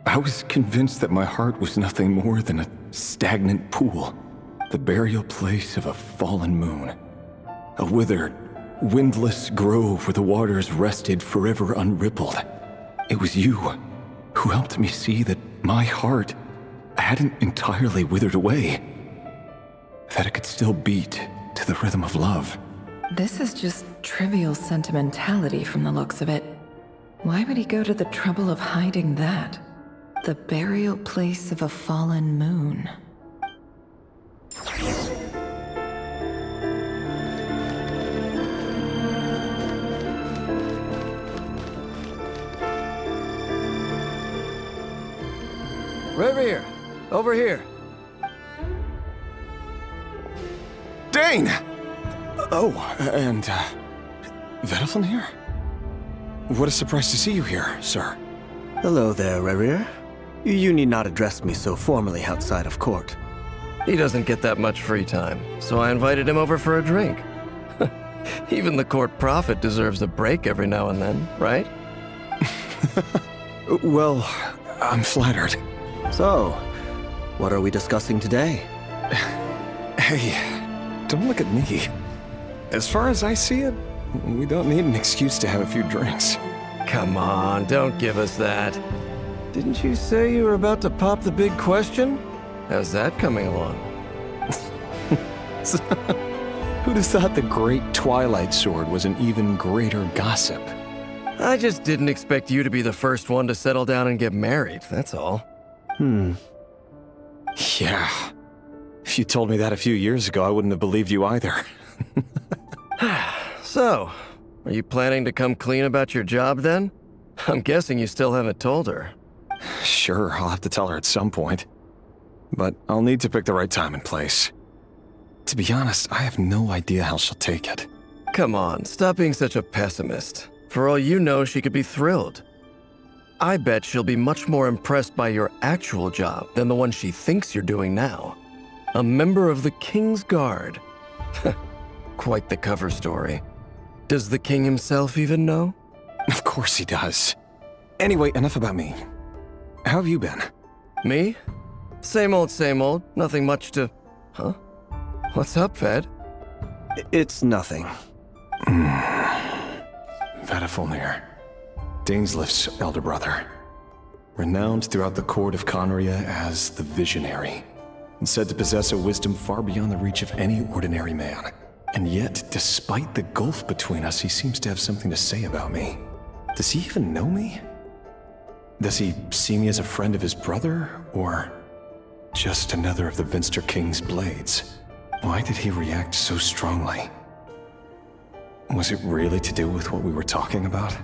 I was convinced that my heart was nothing more than a stagnant pool, the burial place of a fallen moon, a withered, windless grove where the waters rested forever unrippled. It was you who helped me see that my heart hadn't entirely withered away, that it could still beat to the rhythm of love. This is just trivial sentimentality from the looks of it. Why would he go to the trouble of hiding that? The burial place of a fallen moon. Rerir, over here. Dane! Oh, and, Vedelfin here? What a surprise to see you here, sir. Hello there, Rerir. You need not address me so formally outside of court. He doesn't get that much free time, so I invited him over for a drink. Even the court prophet deserves a break every now and then, right? Well, I'm flattered. So, what are we discussing today? Hey, don't look at me. As far as I see it, we don't need an excuse to have a few drinks. Come on, don't give us that. Didn't you say you were about to pop the big question? How's that coming along? Who'd have thought the great Twilight Sword was an even greater gossip? I just didn't expect you to be the first one to settle down and get married, that's all. Yeah. If you told me that a few years ago, I wouldn't have believed you either. So, are you planning to come clean about your job then? I'm guessing you still haven't told her. Sure, I'll have to tell her at some point. But I'll need to pick the right time and place. To be honest, I have no idea how she'll take it. Come on, stop being such a pessimist. For all you know, she could be thrilled. I bet she'll be much more impressed by your actual job than the one she thinks you're doing now. A member of the King's Guard. Quite the cover story. Does the king himself even know? Of course he does. Anyway, enough about me. How have you been? Me? Same old, same old. Nothing much to... Huh? What's up, Ved? It's nothing. Vedifulnir, Dainslif's elder brother. Renowned throughout the court of Conria as the Visionary, and said to possess a wisdom far beyond the reach of any ordinary man. And yet, despite the gulf between us, he seems to have something to say about me. Does he even know me? Does he see me as a friend of his brother, or just another of the Vinster King's blades? Why did he react so strongly? Was it really to do with what we were talking about?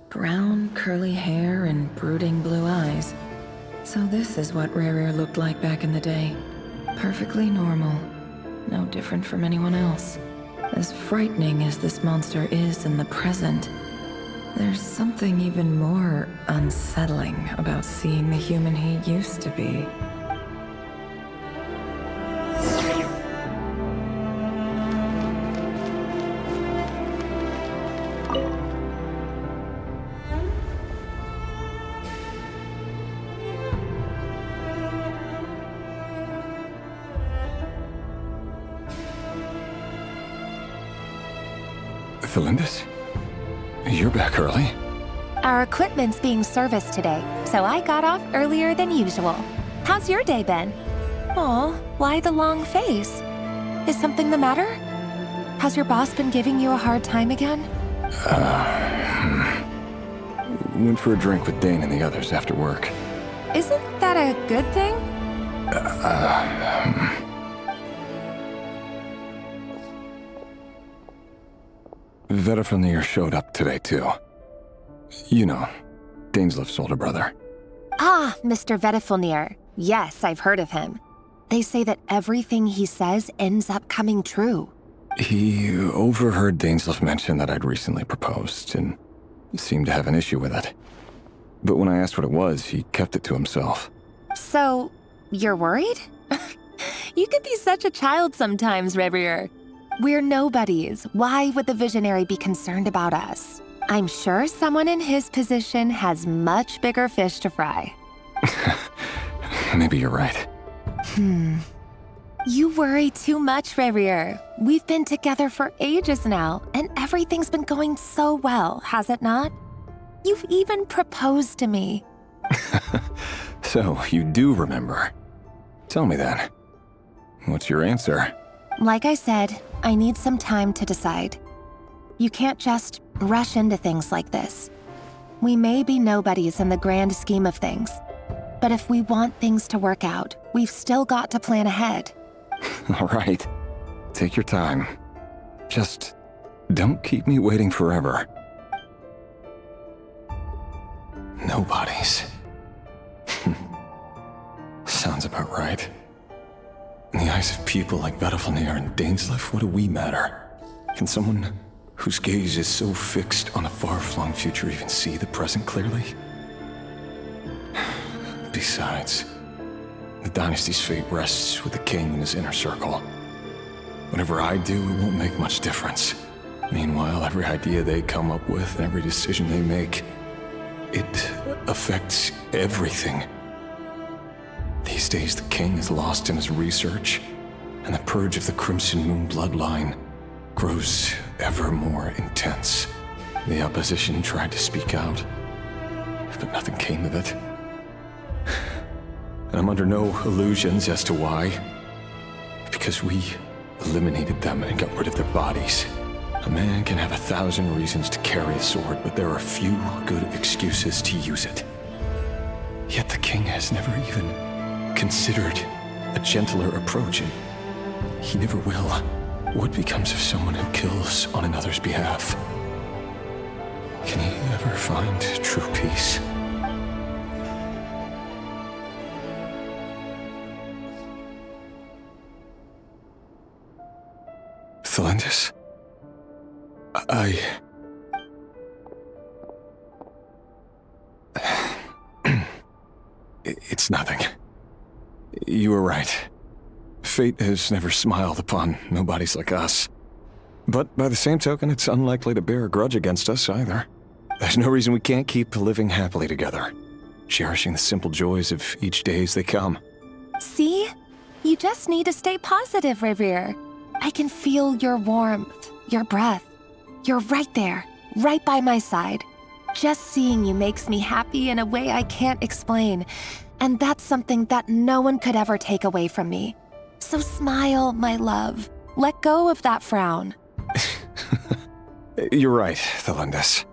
Brown, curly hair and brooding blue eyes. So this is what Rerir looked like back in the day. Perfectly normal. No different from anyone else. As frightening as this monster is in the present, there's something even more unsettling about seeing the human he used to be. Felindis? You're back early? Our equipment's being serviced today, so I got off earlier than usual. How's your day been? Aw, why the long face? Is something the matter? Has your boss been giving you a hard time again? Went for a drink with Dane and the others after work. Isn't that a good thing? Vedifulnir showed up today, too. You know, Dainslif's older brother. Ah, Mr. Vedifulnir. Yes, I've heard of him. They say that everything he says ends up coming true. He overheard Dainslif mention that I'd recently proposed, and seemed to have an issue with it. But when I asked what it was, he kept it to himself. So, you're worried? You could be such a child sometimes, Rerir. We're nobodies. Why would the Visionary be concerned about us? I'm sure someone in his position has much bigger fish to fry. Maybe you're right. You worry too much, Rerir. We've been together for ages now, and everything's been going so well, has it not? You've even proposed to me. So, you do remember. Tell me then. What's your answer? Like I said, I need some time to decide. You can't just rush into things like this. We may be nobodies in the grand scheme of things, but if we want things to work out, we've still got to plan ahead. All right. Take your time. Just don't keep me waiting forever. Nobodies. Sounds about right. In the eyes of people like Vedifulnir and Dainslif, what do we matter? Can someone whose gaze is so fixed on a far-flung future even see the present clearly? Besides, the dynasty's fate rests with the king and his inner circle. Whatever I do, it won't make much difference. Meanwhile, every idea they come up with and every decision they make, it affects everything. These days, the king is lost in his research, and the purge of the Crimson Moon bloodline grows ever more intense. The opposition tried to speak out, but nothing came of it. And I'm under no illusions as to why. Because we eliminated them and got rid of their bodies. A man can have 1,000 reasons to carry a sword, but there are few good excuses to use it. Yet the king has never even considered a gentler approach, and he never will. What becomes of someone who kills on another's behalf? Can he ever find true peace? Thelindis? It's nothing. You were right. Fate has never smiled upon nobodies like us. But by the same token, it's unlikely to bear a grudge against us either. There's no reason we can't keep living happily together, cherishing the simple joys of each day as they come. See? You just need to stay positive, Revere. I can feel your warmth, your breath. You're right there, right by my side. Just seeing you makes me happy in a way I can't explain. And that's something that no one could ever take away from me. So smile, my love. Let go of that frown. You're right, Thelindis.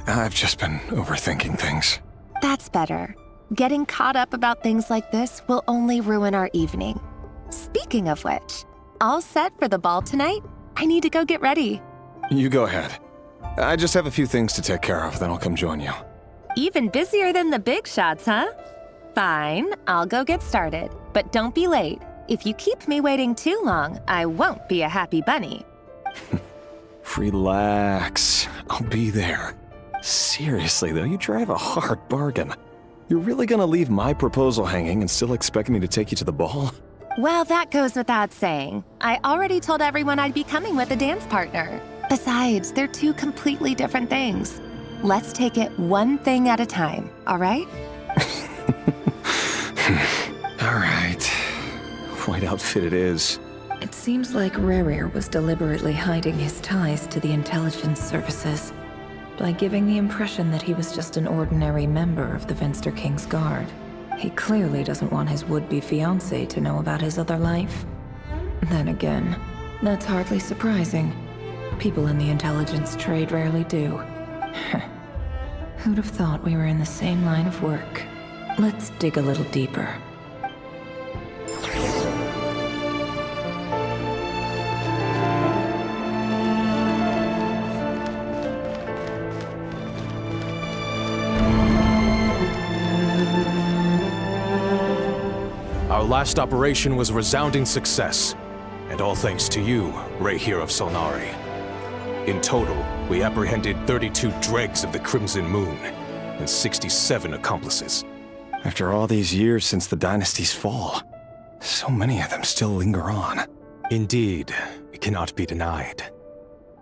I've just been overthinking things. That's better. Getting caught up about things like this will only ruin our evening. Speaking of which, all set for the ball tonight? I need to go get ready. You go ahead. I just have a few things to take care of, then I'll come join you. Even busier than the big shots, huh? Fine, I'll go get started. But don't be late. If you keep me waiting too long, I won't be a happy bunny. Relax. I'll be there. Seriously, though, you drive a hard bargain. You're really gonna leave my proposal hanging and still expect me to take you to the ball? Well, that goes without saying. I already told everyone I'd be coming with a dance partner. Besides, they're two completely different things. Let's take it one thing at a time, all right? All right. White outfit it is. It seems like Rerir was deliberately hiding his ties to the intelligence services by giving the impression that he was just an ordinary member of the Venster King's Guard. He clearly doesn't want his would-be fiancée to know about his other life. Then again, that's hardly surprising. People in the intelligence trade rarely do. Who'd have thought we were in the same line of work? Let's dig a little deeper. Our last operation was a resounding success, and all thanks to you, Rehir of Solnari. In total, we apprehended 32 dregs of the Crimson Moon, and 67 accomplices. After all these years since the dynasty's fall, so many of them still linger on. Indeed, it cannot be denied.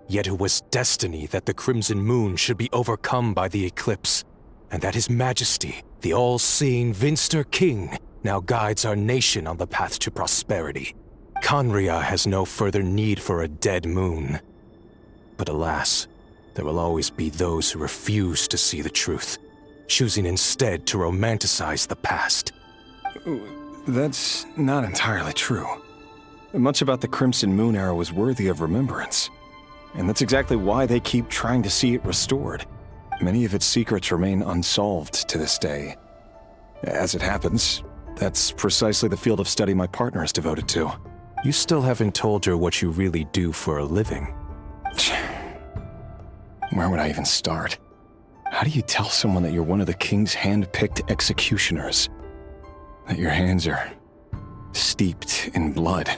Yet it was destiny that the Crimson Moon should be overcome by the eclipse, and that His Majesty, the all-seeing Venster King, now guides our nation on the path to prosperity. Khaenri'ah has no further need for a dead moon. But alas, there will always be those who refuse to see the truth, choosing instead to romanticize the past. That's not entirely true. Much about the Crimson Moon era was worthy of remembrance. And that's exactly why they keep trying to see it restored. Many of its secrets remain unsolved to this day. As it happens, that's precisely the field of study my partner is devoted to. You still haven't told her what you really do for a living. Where would I even start? How do you tell someone that you're one of the king's hand-picked executioners? That your hands are steeped in blood?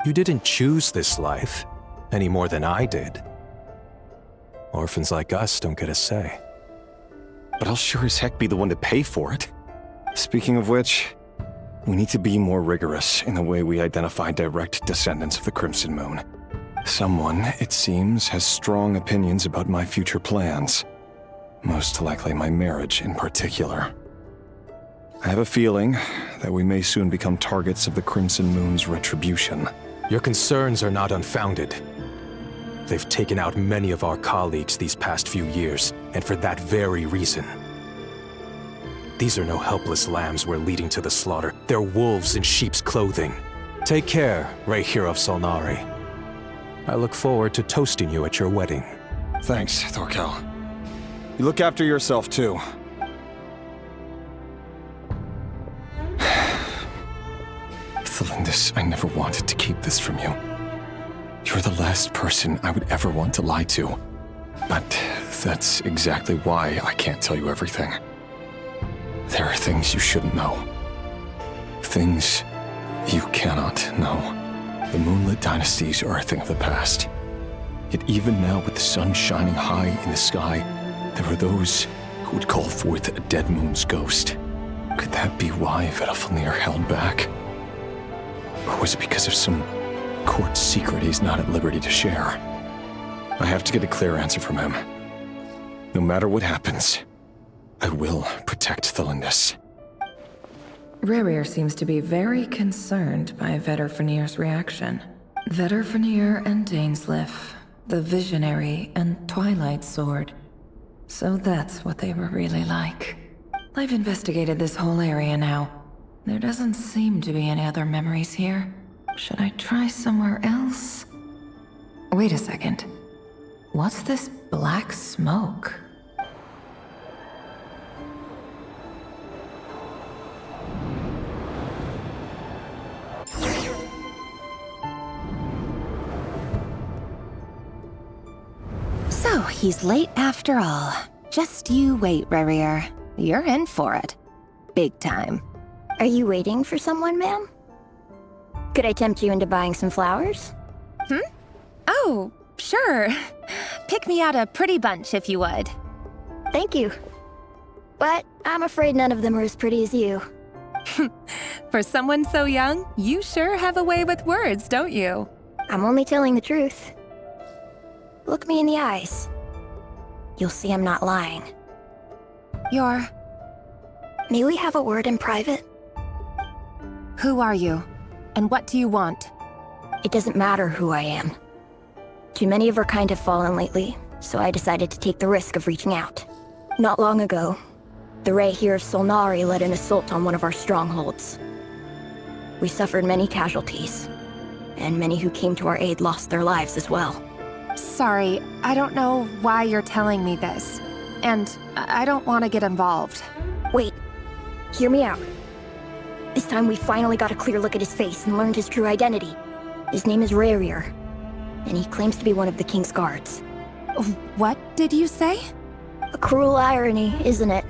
You didn't choose this life, any more than I did. Orphans like us don't get a say. But I'll sure as heck be the one to pay for it. Speaking of which, we need to be more rigorous in the way we identify direct descendants of the Crimson Moon. Someone, it seems, has strong opinions about my future plans. Most likely my marriage in particular. I have a feeling that we may soon become targets of the Crimson Moon's retribution. Your concerns are not unfounded. They've taken out many of our colleagues these past few years, and for that very reason. These are no helpless lambs we're leading to the slaughter. They're wolves in sheep's clothing. Take care, Rehir of Solnari. I look forward to toasting you at your wedding. Thanks, Thorkel. You look after yourself, too. Thelindis, I never wanted to keep this from you. You're the last person I would ever want to lie to. But that's exactly why I can't tell you everything. There are things you shouldn't know. Things you cannot know. The moonlit dynasties are a thing of the past. Yet even now, with the sun shining high in the sky, there are those who would call forth a dead moon's ghost. Could that be why Vedalfnir held back? Or was it because of some court secret he's not at liberty to share? I have to get a clear answer from him. No matter what happens, I will protect the Lindis. Rerir seems to be very concerned by Vedalfnir's reaction. Vedalfnir and Dainsleif, the Visionary and Twilight Sword. So that's what they were really like. I've investigated this whole area now. There doesn't seem to be any other memories here. Should I try somewhere else? Wait a second. What's this black smoke? So, he's late after all. Just you wait, Rerir. You're in for it. Big time. Are you waiting for someone, ma'am? Could I tempt you into buying some flowers? Oh, sure. Pick me out a pretty bunch if you would. Thank you. But I'm afraid none of them are as pretty as you. For someone so young, you sure have a way with words, don't you? I'm only telling the truth. Look me in the eyes. You'll see I'm not lying. You're... May we have a word in private? Who are you? And what do you want? It doesn't matter who I am. Too many of our kind have fallen lately, so I decided to take the risk of reaching out. Not long ago, the Ray here of Solnari led an assault on one of our strongholds. We suffered many casualties, and many who came to our aid lost their lives as well. Sorry, I don't know why you're telling me this. And I don't want to get involved. Wait, hear me out. This time we finally got a clear look at his face and learned his true identity. His name is Rerir, and he claims to be one of the King's guards. What did you say? A cruel irony, isn't it?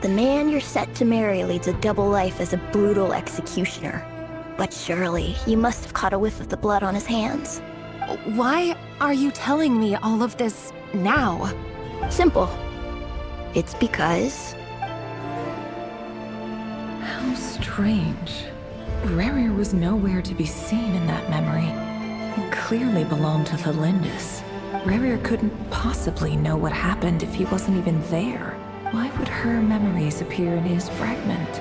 The man you're set to marry leads a double life as a brutal executioner. But surely, you must have caught a whiff of the blood on his hands. Why are you telling me all of this now? Simple. It's because... How strange. Rerir was nowhere to be seen in that memory. It clearly belonged to the Lindis. Rerir couldn't possibly know what happened if he wasn't even there. Why would her memories appear in his fragment?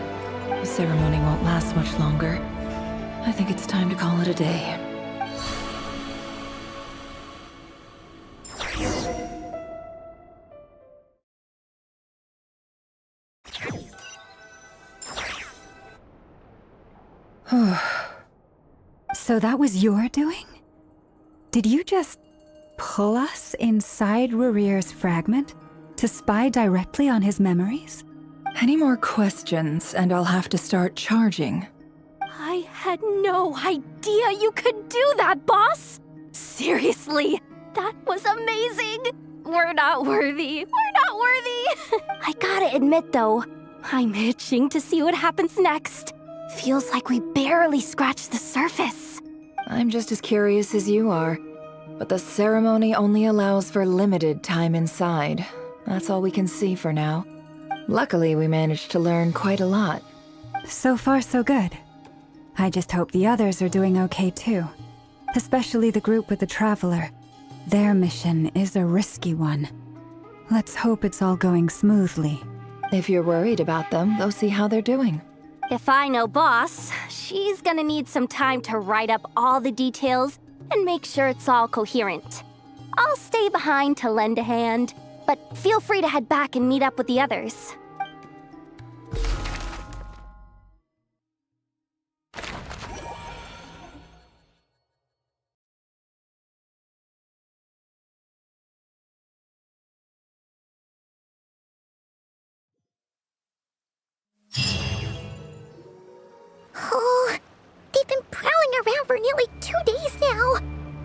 The ceremony won't last much longer. I think it's time to call it a day. So that was your doing? Did you just pull us inside Rerir's fragment to spy directly on his memories? Any more questions, and I'll have to start charging. I had no idea you could do that, boss! Seriously, that was amazing! We're not worthy. We're not worthy! I gotta admit, though, I'm itching to see what happens next. Feels like we barely scratched the surface. I'm just as curious as you are. But the ceremony only allows for limited time inside. That's all we can see for now. Luckily, we managed to learn quite a lot. So far, so good. I just hope the others are doing okay too. Especially the group with the Traveler. Their mission is a risky one. Let's hope it's all going smoothly. If you're worried about them, go see how they're doing. If I know Boss, she's gonna need some time to write up all the details and make sure it's all coherent. I'll stay behind to lend a hand, but feel free to head back and meet up with the others. Oh, they've been prowling around for nearly 2 days now.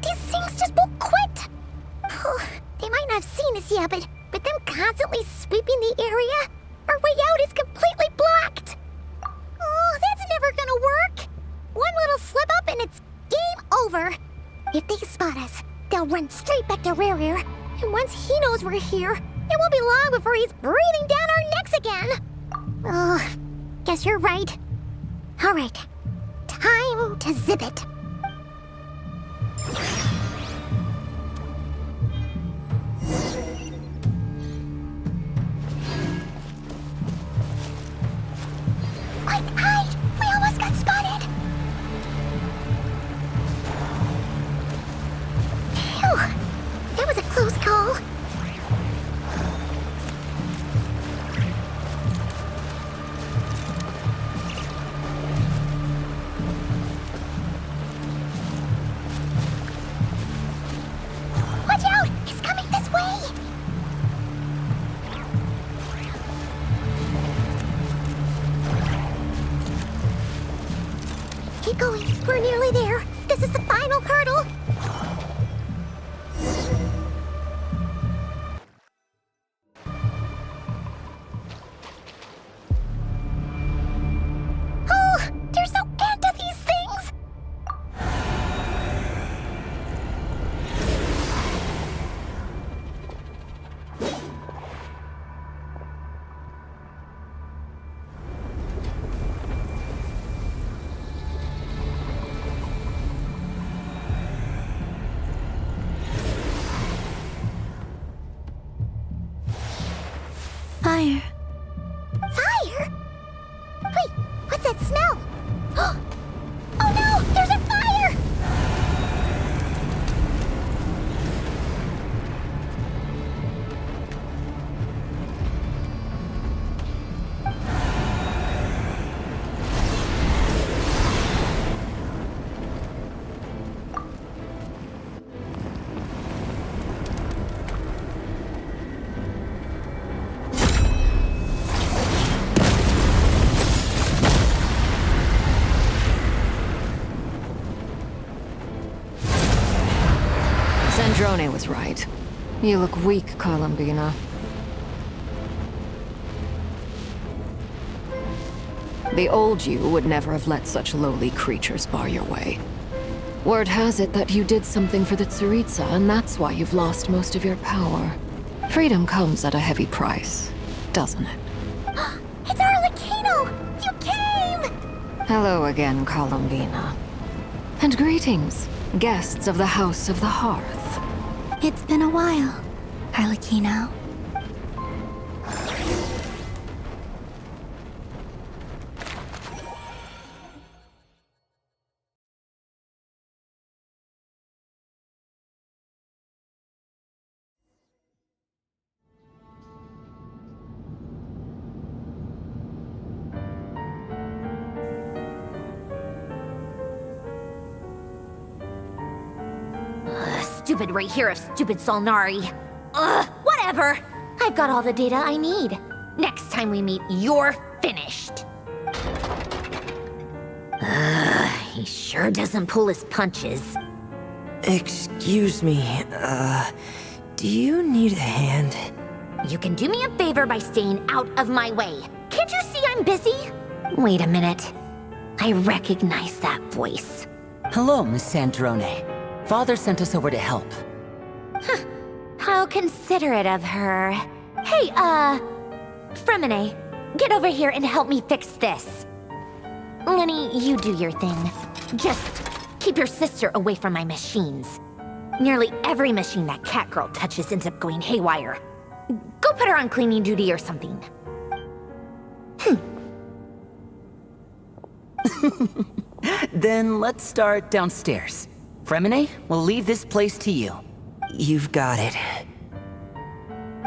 These things just won't quit. Oh, they might not have seen us yet, but them constantly sweeping the area, our way out is completely blocked. Oh, that's never gonna work. One little slip up and it's game over. If they spot us, they'll run straight back to Rerir. And once he knows we're here, it won't be long before he's breathing down our necks again. Oh, guess you're right. All right, time to zip it. Quick, hide! We almost got spotted! Phew! That was a close call. Watch out! He's coming this way! Keep going. We're nearly there. This is the final hurdle. Oh, there's no end to these things. Fire. Fire? Wait, what's that smell? Oh no, there's a fire! Sandrone was right. You look weak, Columbina. The old you would never have let such lowly creatures bar your way. Word has it that you did something for the Tsaritsa, and that's why you've lost most of your power. Freedom comes at a heavy price, doesn't it? It's Arlecchino! You came! Hello again, Columbina. And greetings, guests of the House of the Hearth. It's been a while, Arlecchino. Stupid right here of stupid Solnari. Ugh, whatever. I've got all the data I need. Next time we meet, you're finished. He sure doesn't pull his punches. Excuse me, do you need a hand? You can do me a favor by staying out of my way. Can't you see I'm busy? Wait a minute. I recognize that voice. Hello, Miss Sandrone. Father sent us over to help. Huh. How considerate of her. Hey, Fremine, get over here and help me fix this. Lenny, you do your thing. Just keep your sister away from my machines. Nearly every machine that cat girl touches ends up going haywire. Go put her on cleaning duty or something. Then let's start downstairs. Fremine, we'll leave this place to you. You've got it.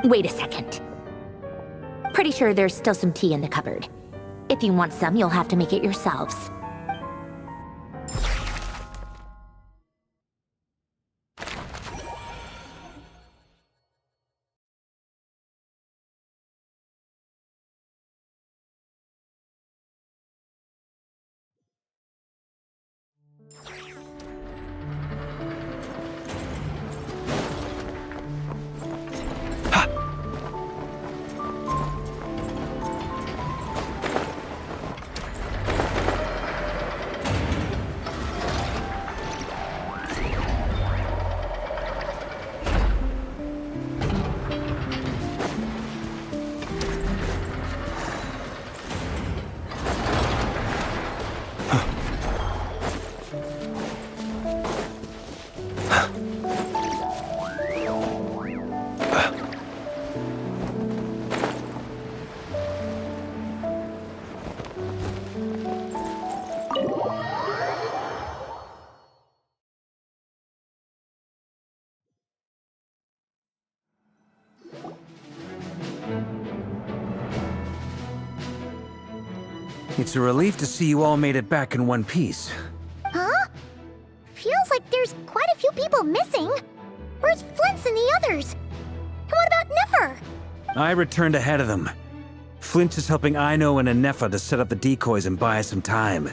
Wait a second. Pretty sure there's still some tea in the cupboard. If you want some, you'll have to make it yourselves. It's a relief to see you all made it back in one piece. Huh? Feels like there's quite a few people missing. Where's Flint's and the others? And what about Nefer? I returned ahead of them. Flint is helping Aino and Anefa to set up the decoys and buy us some time.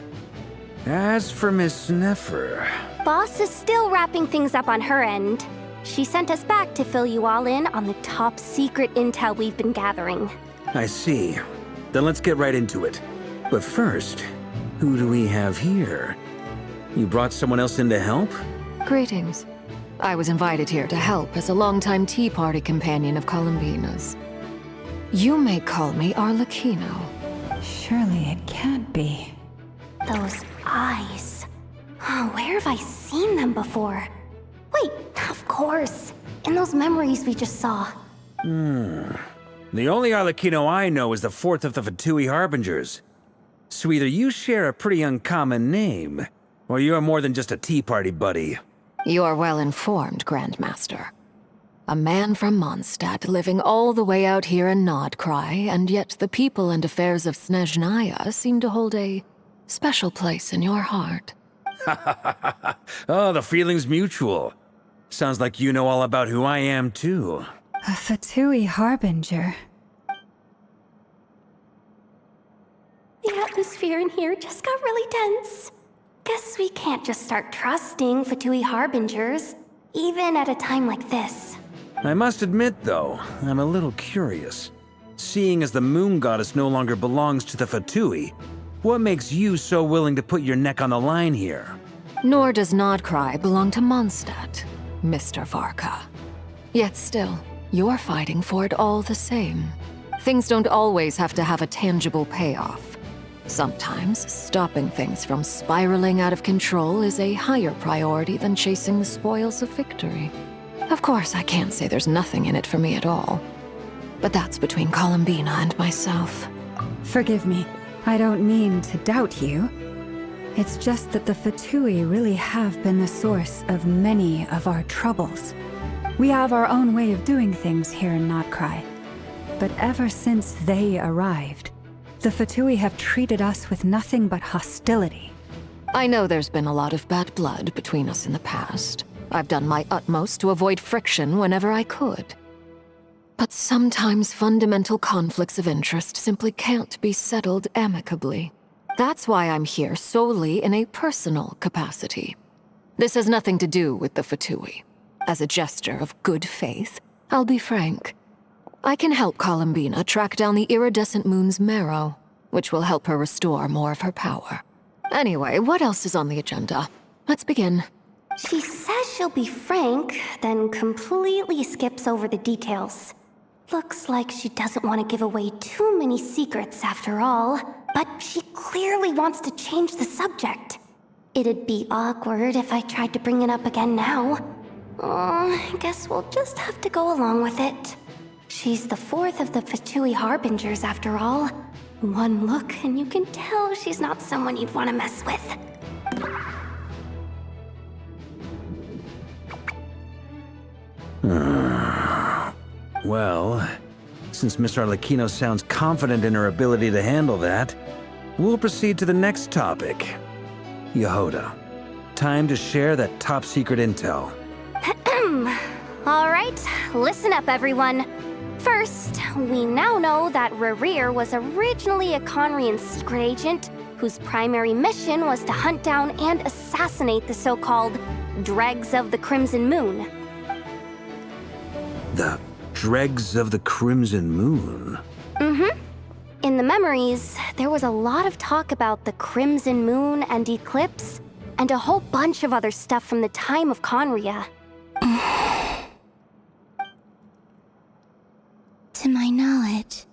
As for Miss Nefer... Boss is still wrapping things up on her end. She sent us back to fill you all in on the top secret intel we've been gathering. I see. Then let's get right into it. But first, who do we have here? You brought someone else in to help? Greetings. I was invited here to help as a longtime Tea Party companion of Columbina's. You may call me Arlecchino. Surely it can't be. Those eyes. Oh, where have I seen them before? Wait, of course. In those memories we just saw. The only Arlecchino I know is the fourth of the Fatui Harbingers. So either you share a pretty uncommon name, or you're more than just a Tea Party buddy. You are well informed, Grandmaster. A man from Mondstadt living all the way out here in Nod Krai, and yet the people and affairs of Snezhnaya seem to hold a special place in your heart. Oh, the feeling's mutual. Sounds like you know all about who I am, too. A Fatui Harbinger. The atmosphere in here just got really tense. Guess we can't just start trusting Fatui Harbingers, even at a time like this. I must admit, though, I'm a little curious. Seeing as the Moon Goddess no longer belongs to the Fatui, what makes you so willing to put your neck on the line here? Nor does Nod Krai belong to Mondstadt, Mr. Varka. Yet still, you're fighting for it all the same. Things don't always have to have a tangible payoff. Sometimes, stopping things from spiraling out of control is a higher priority than chasing the spoils of victory. Of course, I can't say there's nothing in it for me at all. But that's between Columbina and myself. Forgive me. I don't mean to doubt you. It's just that the Fatui really have been the source of many of our troubles. We have our own way of doing things here in Nod Krai. But ever since they arrived, the Fatui have treated us with nothing but hostility. I know there's been a lot of bad blood between us in the past. I've done my utmost to avoid friction whenever I could. But sometimes fundamental conflicts of interest simply can't be settled amicably. That's why I'm here solely in a personal capacity. This has nothing to do with the Fatui. As a gesture of good faith, I'll be frank. I can help Columbina track down the iridescent moon's marrow, which will help her restore more of her power. Anyway, what else is on the agenda? Let's begin. She says she'll be frank, then completely skips over the details. Looks like she doesn't want to give away too many secrets after all, but she clearly wants to change the subject. It'd be awkward if I tried to bring it up again now. I guess we'll just have to go along with it. She's the fourth of the Fatui Harbingers after all. One look and you can tell she's not someone you'd want to mess with. Well, since Miss Arlecchino sounds confident in her ability to handle that, we'll proceed to the next topic. Yehoda, time to share that top secret intel. All right, listen up everyone. First, we now know that Rerir was originally a Conrian secret agent whose primary mission was to hunt down and assassinate the so-called Dregs of the Crimson Moon. The Dregs of the Crimson Moon? In the memories, there was a lot of talk about the Crimson Moon and Eclipse, and a whole bunch of other stuff from the time of Conria. To my knowledge,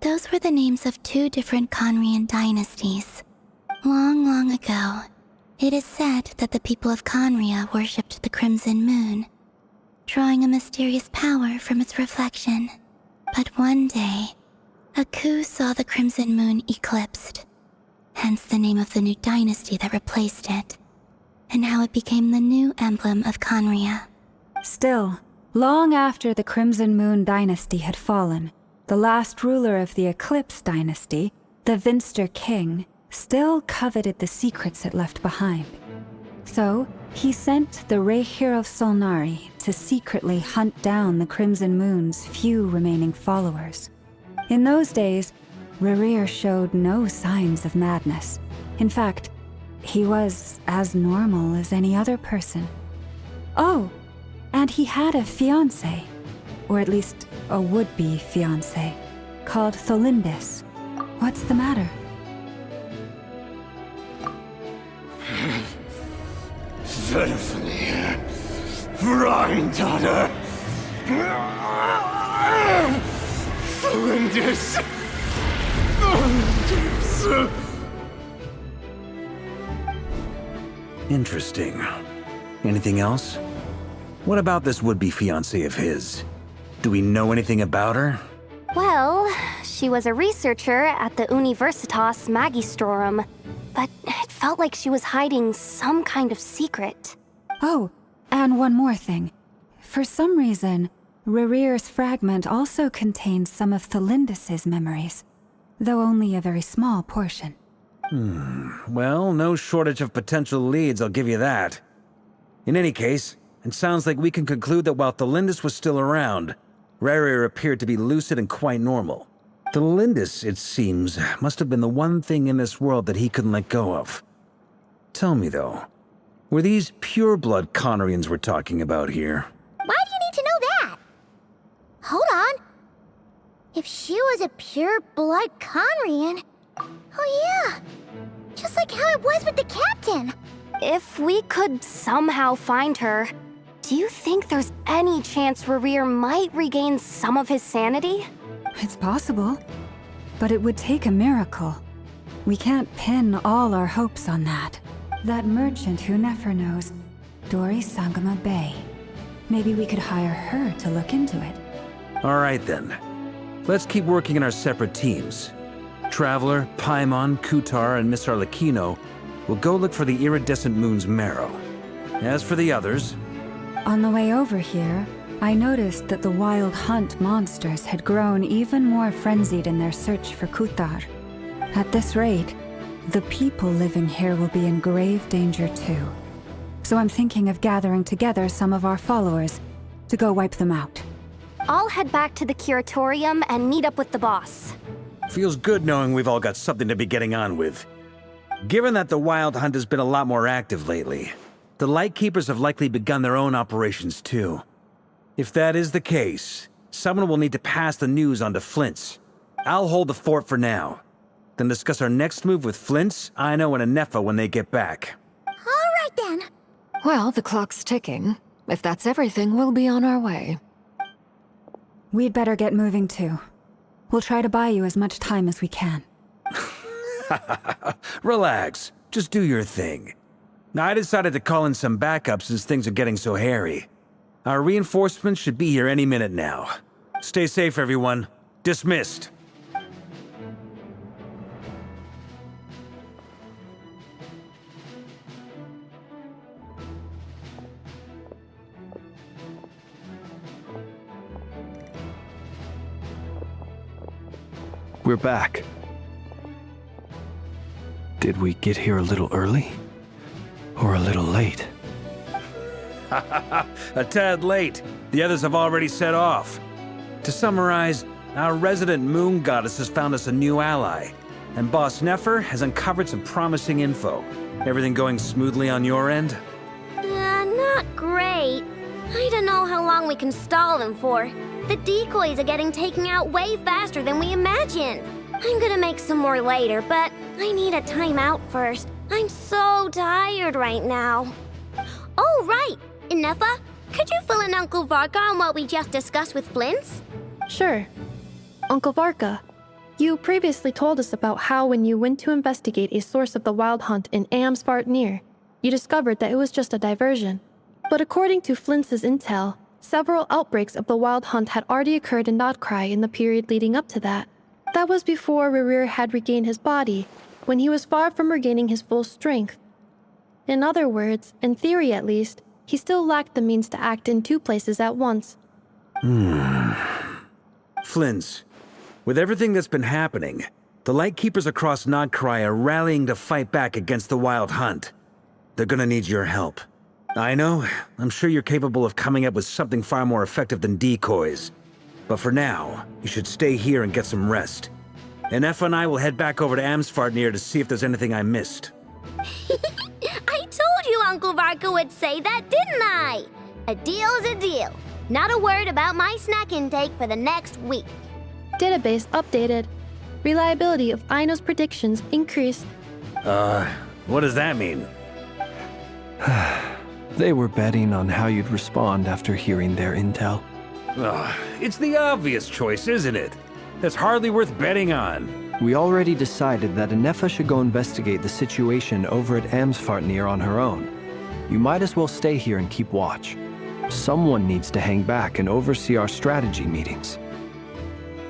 those were the names of two different Conrian dynasties. Long, long ago, it is said that the people of Conria worshipped the Crimson Moon, drawing a mysterious power from its reflection. But one day, a coup saw the Crimson Moon eclipsed, hence the name of the new dynasty that replaced it, and how it became the new emblem of Conria. Still, long after the Crimson Moon dynasty had fallen, the last ruler of the Eclipse dynasty, the Vinster King still coveted the secrets it left behind. So, he sent the Rehir of Solnari to secretly hunt down the Crimson Moon's few remaining followers. In those days, Rerir showed no signs of madness. In fact, he was as normal as any other person. Oh, and he had a fiancé, or at least a would-be fiancé, called Tholindis. What's the matter? Verfnir, Freindaughter, Flinders. Interesting. Anything else? What about this would-be fiancé of his? Do we know anything about her? Well, she was a researcher at the Universitas Magistrorum, but it felt like she was hiding some kind of secret. Oh, and one more thing. For some reason, Rerir's fragment also contained some of Tholindis' memories, though only a very small portion. Well, no shortage of potential leads, I'll give you that. In any case, it sounds like we can conclude that while Tholindis was still around, Rerir appeared to be lucid and quite normal. Tholindis, it seems, must have been the one thing in this world that he couldn't let go of. Tell me, though, were these pure-blood Conorians we're talking about here? Why do you need to know that? Hold on. If she was a pure-blood Conrian... Oh yeah, just like how it was with the captain. If we could somehow find her, do you think there's any chance Rerir might regain some of his sanity? It's possible, but it would take a miracle. We can't pin all our hopes on that. That merchant who Nefer knows, Dori Sangama Bay. Maybe we could hire her to look into it. All right, then. Let's keep working in our separate teams. Traveler, Paimon, Kutar, and Miss Arlecchino will go look for the iridescent moon's marrow. As for the others... On the way over here, I noticed that the Wild Hunt monsters had grown even more frenzied in their search for Kutar. At this rate, the people living here will be in grave danger too. So I'm thinking of gathering together some of our followers to go wipe them out. I'll head back to the curatorium and meet up with the boss. Feels good knowing we've all got something to be getting on with. Given that the Wild Hunt has been a lot more active lately, the Lightkeepers have likely begun their own operations too. If that is the case, someone will need to pass the news on to Flint's. I'll hold the fort for now, then discuss our next move with Flint's, Aino, and Anefa when they get back. All right then. Well, the clock's ticking. If that's everything, we'll be on our way. We'd better get moving too. We'll try to buy you as much time as we can. Relax. Just do your thing. Now, I decided to call in some backup since things are getting so hairy. Our reinforcements should be here any minute now. Stay safe, everyone. Dismissed. We're back. Did we get here a little early? Or a little late? A tad late. The others have already set off. To summarize, our resident moon goddess has found us a new ally, and Boss Nefer has uncovered some promising info. Everything going smoothly on your end? Not great. I don't know how long we can stall them for. The decoys are getting taken out way faster than we imagined. I'm gonna make some more later, but I need a timeout first. I'm so tired right now. Oh, right! Inefa, could you fill in Uncle Varka on what we just discussed with Flint's? Sure. Uncle Varka, you previously told us about how when you went to investigate a source of the Wild Hunt in Amsvartnir, you discovered that it was just a diversion. But according to Flint's intel, several outbreaks of the Wild Hunt had already occurred in Nod Krai in the period leading up to that. That was before Rerir had regained his body, when he was far from regaining his full strength. In other words, in theory at least, he still lacked the means to act in two places at once. Flint's, with everything that's been happening, The Lightkeepers across Nod Krai are rallying to fight back against the Wild Hunt. They're gonna need your help. I know, I'm sure you're capable of coming up with something far more effective than decoys. But for now, you should stay here and get some rest. And Effa and I will head back over to Amsfartnir to see if there's anything I missed. I told you Uncle Varka would say that, didn't I? A deal's a deal. Not a word about my snack intake for the next week. Database updated. Reliability of Aino's predictions increased. What does that mean? They were betting on how you'd respond after hearing their intel. It's the obvious choice, isn't it? That's hardly worth betting on. We already decided that Anefa should go investigate the situation over at Amsfartnir on her own. You might as well stay here and keep watch. Someone needs to hang back and oversee our strategy meetings.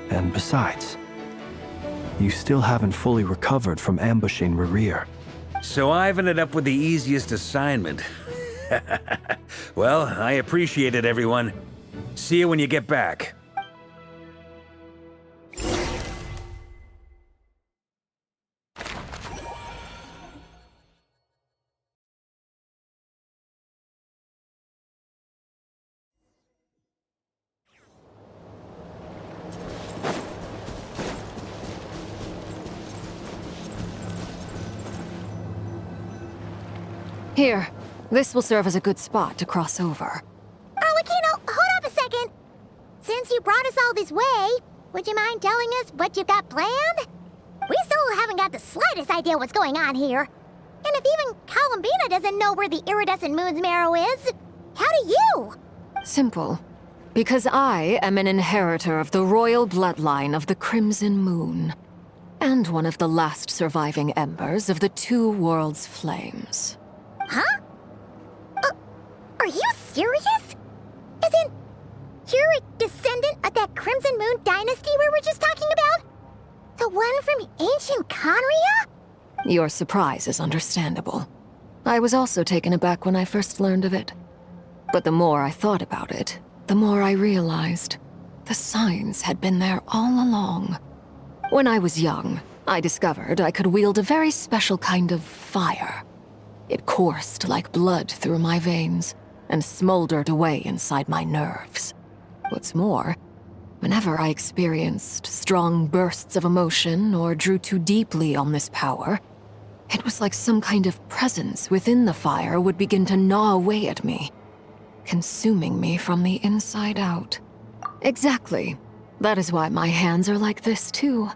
And besides, you still haven't fully recovered from ambushing Rerir. So I've ended up with the easiest assignment. Well, I appreciate it, everyone. See you when you get back. Here, this will serve as a good spot to cross over. Arlecchino, hold up a second. Since you brought us all this way, would you mind telling us what you've got planned? We still haven't got the slightest idea what's going on here. And if even Columbina doesn't know where the iridescent moon's marrow is, how do you? Simple. Because I am an inheritor of the royal bloodline of the Crimson Moon, and one of the last surviving embers of the Two Worlds' flames. Huh? Are you serious? As in, you're a descendant of that Crimson Moon dynasty we were just talking about? The one from ancient Conria? Your surprise is understandable. I was also taken aback when I first learned of it. But the more I thought about it, the more I realized the signs had been there all along. When I was young, I discovered I could wield a very special kind of fire. It coursed like blood through my veins and smoldered away inside my nerves. What's more, whenever I experienced strong bursts of emotion or drew too deeply on this power, it was like some kind of presence within the fire would begin to gnaw away at me, consuming me from the inside out. Exactly. That is why my hands are like this too.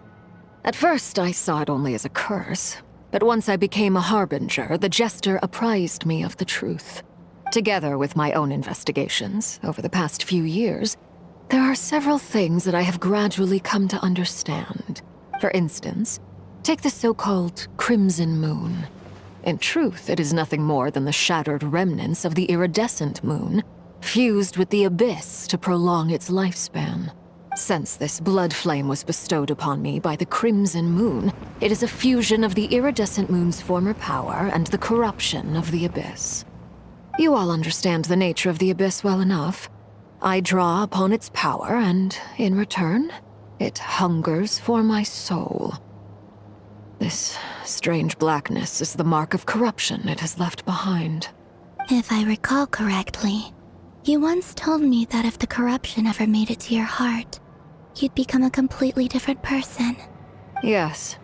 At first, I saw it only as a curse. But once I became a harbinger, the jester apprised me of the truth. Together with my own investigations over the past few years, there are several things that I have gradually come to understand. For instance, take the so-called Crimson Moon. In truth, it is nothing more than the shattered remnants of the iridescent moon, fused with the abyss to prolong its lifespan. Since this blood flame was bestowed upon me by the Crimson Moon, it is a fusion of the iridescent moon's former power and the corruption of the abyss. You all understand the nature of the abyss well enough. I draw upon its power, and in return, it hungers for my soul. This strange blackness is the mark of corruption it has left behind. If I recall correctly, you once told me that if the corruption ever made it to your heart, you'd become a completely different person. Yes,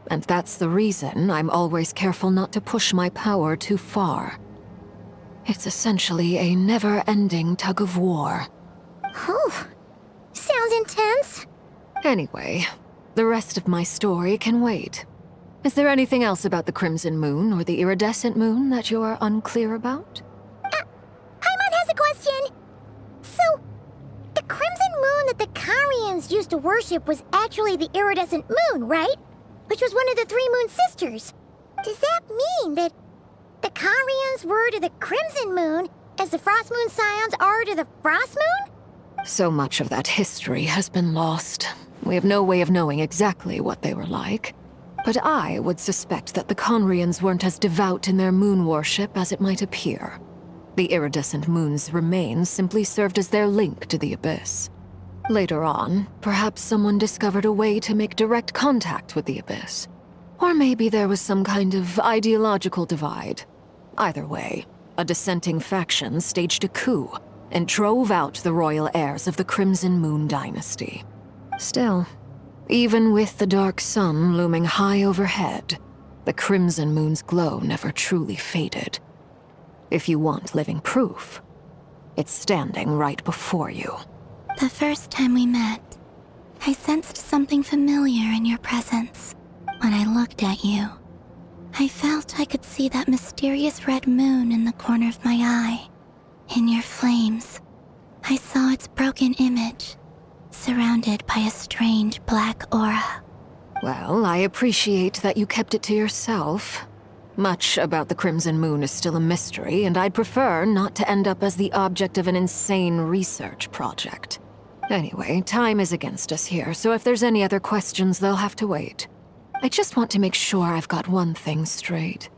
and that's the reason I'm always careful not to push my power too far. It's essentially a never-ending tug of war. Whew. Sounds intense. Anyway, the rest of my story can wait. Is there anything else about the Crimson Moon or the Iridescent Moon that you're unclear about? Paimon has a question. So, the Crimson Moon that the Carians used to worship was actually the Iridescent Moon, right? Which was one of the three Moon Sisters. Does that mean that the Carians were to the Crimson Moon as the Frost Moon Scions are to the Frost Moon? So much of that history has been lost. We have no way of knowing exactly what they were like. But I would suspect that the Conrians weren't as devout in their moon worship as it might appear. The iridescent moon's remains simply served as their link to the abyss. Later on, perhaps someone discovered a way to make direct contact with the Abyss. Or maybe there was some kind of ideological divide. Either way, a dissenting faction staged a coup and drove out the royal heirs of the Crimson Moon dynasty. Still, even with the dark sun looming high overhead, the Crimson Moon's glow never truly faded. If you want living proof, it's standing right before you. The first time we met, I sensed something familiar in your presence. When I looked at you, I felt I could see that mysterious red moon in the corner of my eye. In your flames, I saw its broken image, surrounded by a strange black aura. Well, I appreciate that you kept it to yourself. Much about the Crimson Moon is still a mystery, and I'd prefer not to end up as the object of an insane research project. Anyway, time is against us here, so if there's any other questions, they'll have to wait. I just want to make sure I've got one thing straight.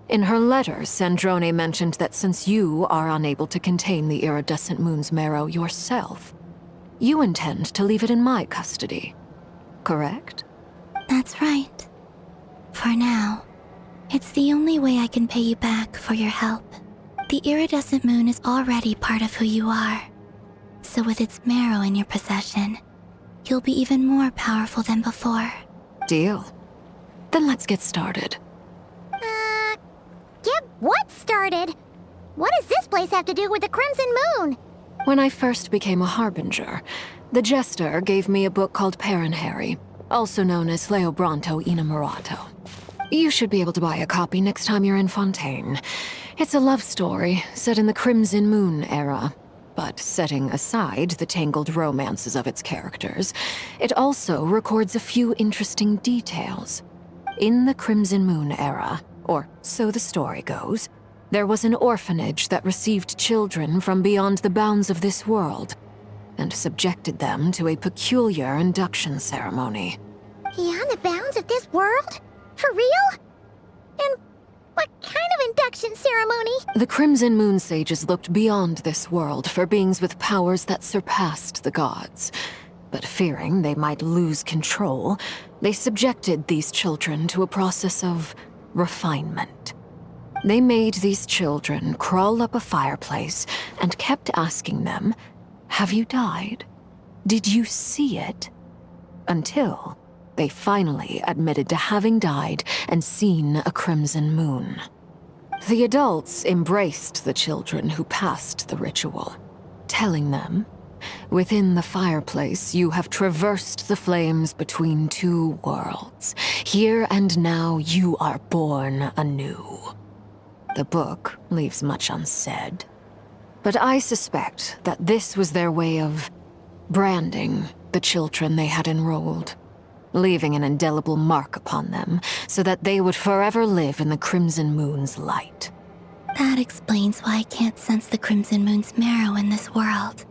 In her letter, Sandrone mentioned that since you are unable to contain the iridescent moon's marrow yourself, you intend to leave it in my custody. Correct? That's right. For now, it's the only way I can pay you back for your help. The iridescent moon is already part of who you are. So with its marrow in your possession, you'll be even more powerful than before. Deal. Then let's get started. Get what started? What does this place have to do with the Crimson Moon? When I first became a Harbinger, the Jester gave me a book called Paranhari, also known as Leobranto Inamorato. You should be able to buy a copy next time you're in Fontaine. It's a love story set in the Crimson Moon era, but setting aside the tangled romances of its characters, it also records a few interesting details. In the Crimson Moon era, or so the story goes, there was an orphanage that received children from beyond the bounds of this world, and subjected them to a peculiar induction ceremony. Beyond the bounds of this world? For real? And what kind of induction ceremony? The Crimson Moon sages looked beyond this world for beings with powers that surpassed the gods. But fearing they might lose control, they subjected these children to a process of refinement. They made these children crawl up a fireplace and kept asking them, "Have you died? Did you see it?" Until they finally admitted to having died and seen a crimson moon. The adults embraced the children who passed the ritual, telling them, "Within the fireplace, you have traversed the flames between two worlds. Here and now, you are born anew." The book leaves much unsaid, but I suspect that this was their way of branding the children they had enrolled, leaving an indelible mark upon them so that they would forever live in the Crimson Moon's light. That explains why I can't sense the Crimson Moon's marrow in this world.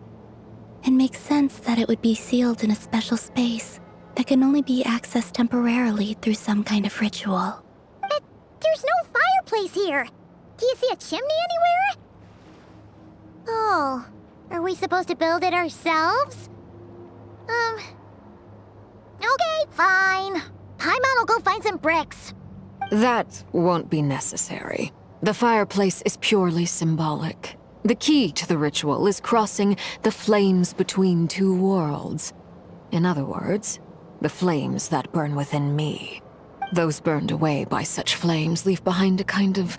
It makes sense that it would be sealed in a special space that can only be accessed temporarily through some kind of ritual. But there's no fireplace here. Do you see a chimney anywhere? Oh, are we supposed to build it ourselves? Okay, fine. Paimon will go find some bricks. That won't be necessary. The fireplace is purely symbolic. The key to the ritual is crossing the flames between two worlds. In other words, the flames that burn within me. Those burned away by such flames leave behind a kind of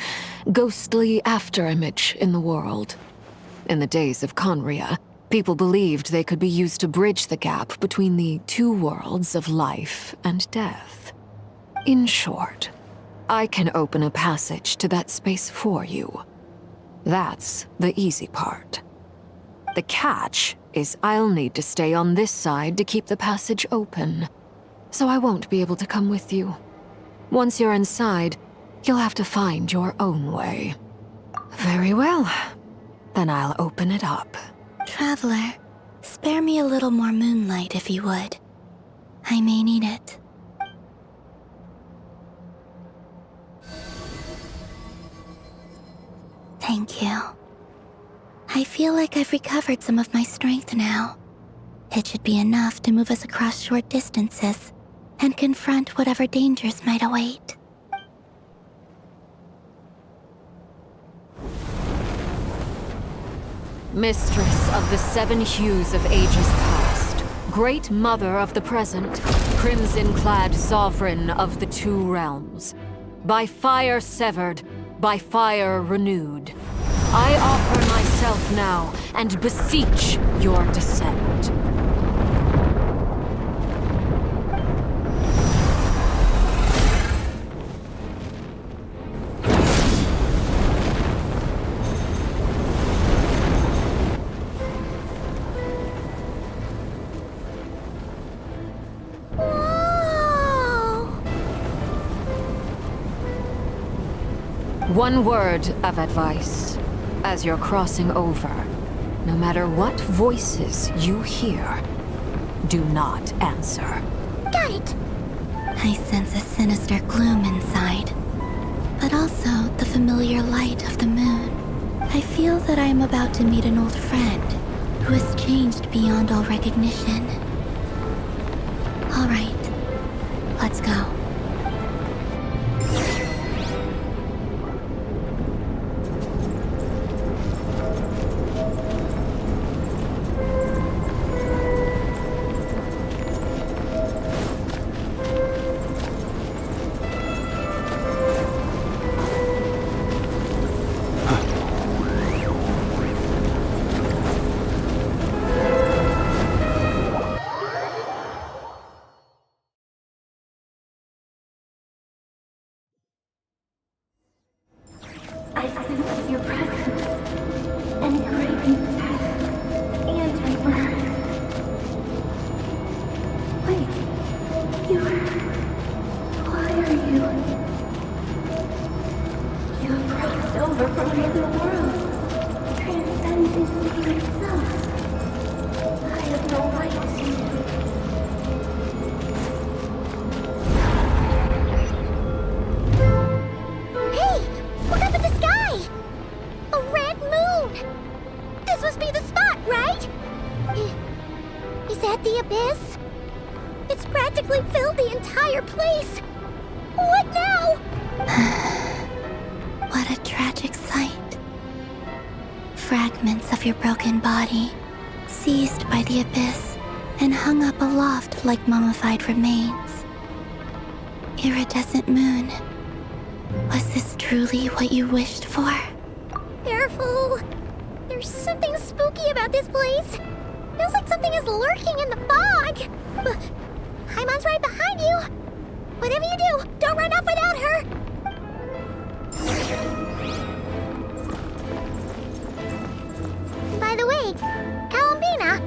ghostly afterimage in the world. In the days of Conria, people believed they could be used to bridge the gap between the two worlds of life and death. In short, I can open a passage to that space for you. That's the easy part. The catch is I'll need to stay on this side to keep the passage open, so I won't be able to come with you. Once you're inside, you'll have to find your own way. Very well. Then I'll open it up. Traveler, spare me a little more moonlight if you would. I may need it. Thank you. I feel like I've recovered some of my strength now. It should be enough to move us across short distances and confront whatever dangers might await. Mistress of the seven hues of ages past, great mother of the present, crimson-clad sovereign of the two realms, by fire severed, by fire renewed, I offer myself now and beseech your descent. One word of advice. As you're crossing over, no matter what voices you hear, do not answer. Got it! I sense a sinister gloom inside, but also the familiar light of the moon. I feel that I am about to meet an old friend who has changed beyond all recognition. All right, let's go. I sense your presence, and craving death and rebirth. Wait, why are you? You have crossed over from another world, transcended into yourself. I have no right to. Look up at the sky! A red moon! This must be the spot, right? Is that the abyss? It's practically filled the entire place! What now? What a tragic sight. Fragments of your broken body, seized by the abyss and hung up aloft like mummified remains. Iridescent moon. Was this truly what you wished for? Careful! There's something spooky about this place. Feels like something is lurking in the fog. Haimon's right behind you. Whatever you do, don't run off without her. By the way, Columbina,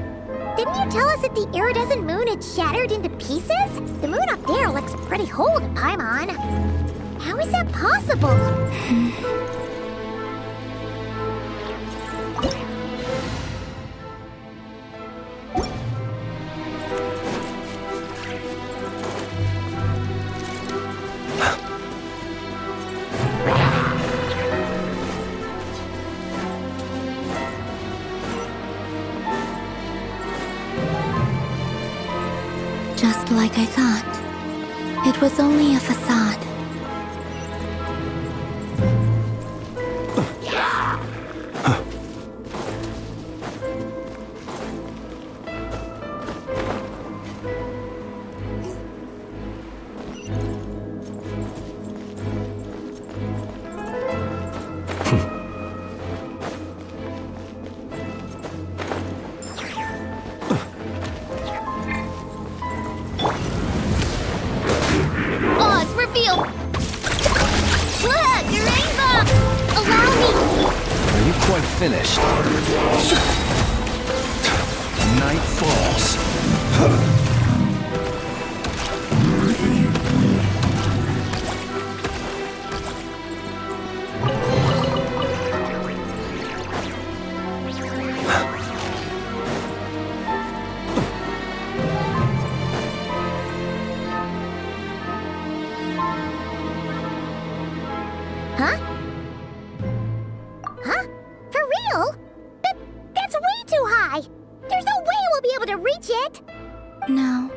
didn't you tell us that the iridescent moon had shattered into pieces? The moon up there looks pretty whole to Paimon. How is that possible? Just like I thought. It was only a facade. Finished. Night falls. Huh? Huh? For real? That's way too high! There's no way we'll be able able to reach it! No.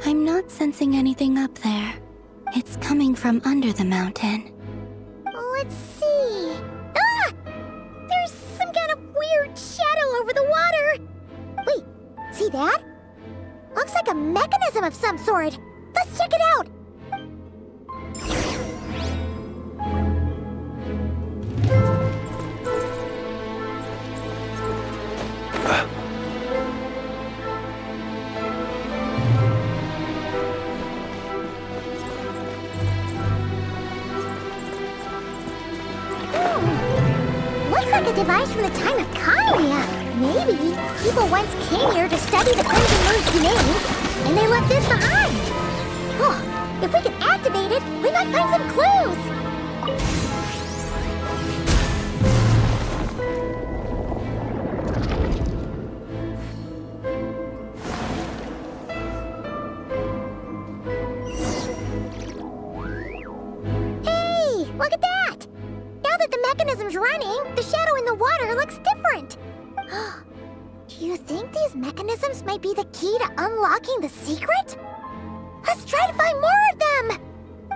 I'm not sensing anything up there. It's coming from under the mountain. Let's see... Ah! There's some kind of weird shadow over the water! Wait, see that? Looks like a mechanism of some sort. Let's check it out! Looks like a device from the time of Kyria. Maybe people once came here to study the Crimson Moon's name, and they left this behind. Oh, if we can activate it, we might find some clues. Hey, look at that! Now that the mechanism's running, the shadow in the water looks different. Do you think these mechanisms might be the key to unlocking the secret? Let's try to find more of them!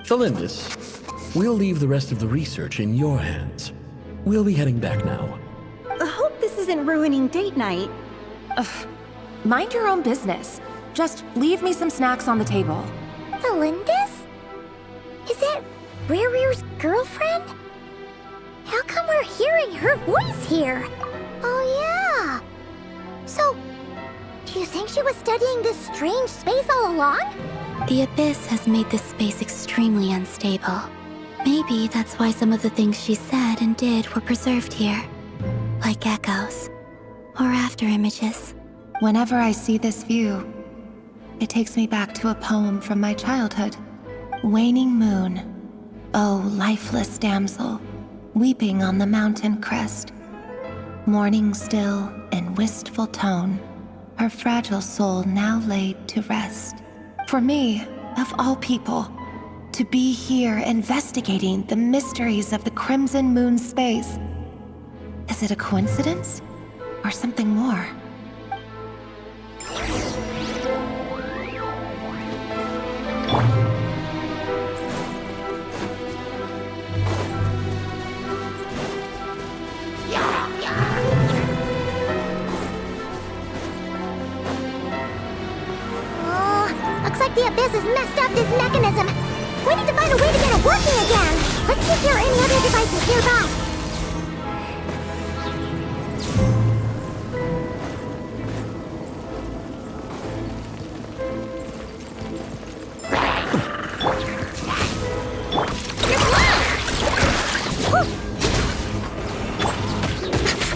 Felindis, we'll leave the rest of the research in your hands. We'll be heading back now. I hope this isn't ruining date night. Ugh. Mind your own business. Just leave me some snacks on the table. Felindis? Is that Rear's girlfriend? How come we're hearing her voice here? Oh yeah! So, do you think she was studying this strange space all along? The Abyss has made this space extremely unstable. Maybe that's why some of the things she said and did were preserved here. Like echoes. Or after images. Whenever I see this view, it takes me back to a poem from my childhood. Waning moon, oh lifeless damsel, weeping on the mountain crest. Mourning still in wistful tone, her fragile soul now laid to rest. For me, of all people, to be here investigating the mysteries of the Crimson Moon space. Is it a coincidence or something more? Looks like the Abyss has messed up this mechanism. We need to find a way to get it working again. Let's see if there are any other devices nearby.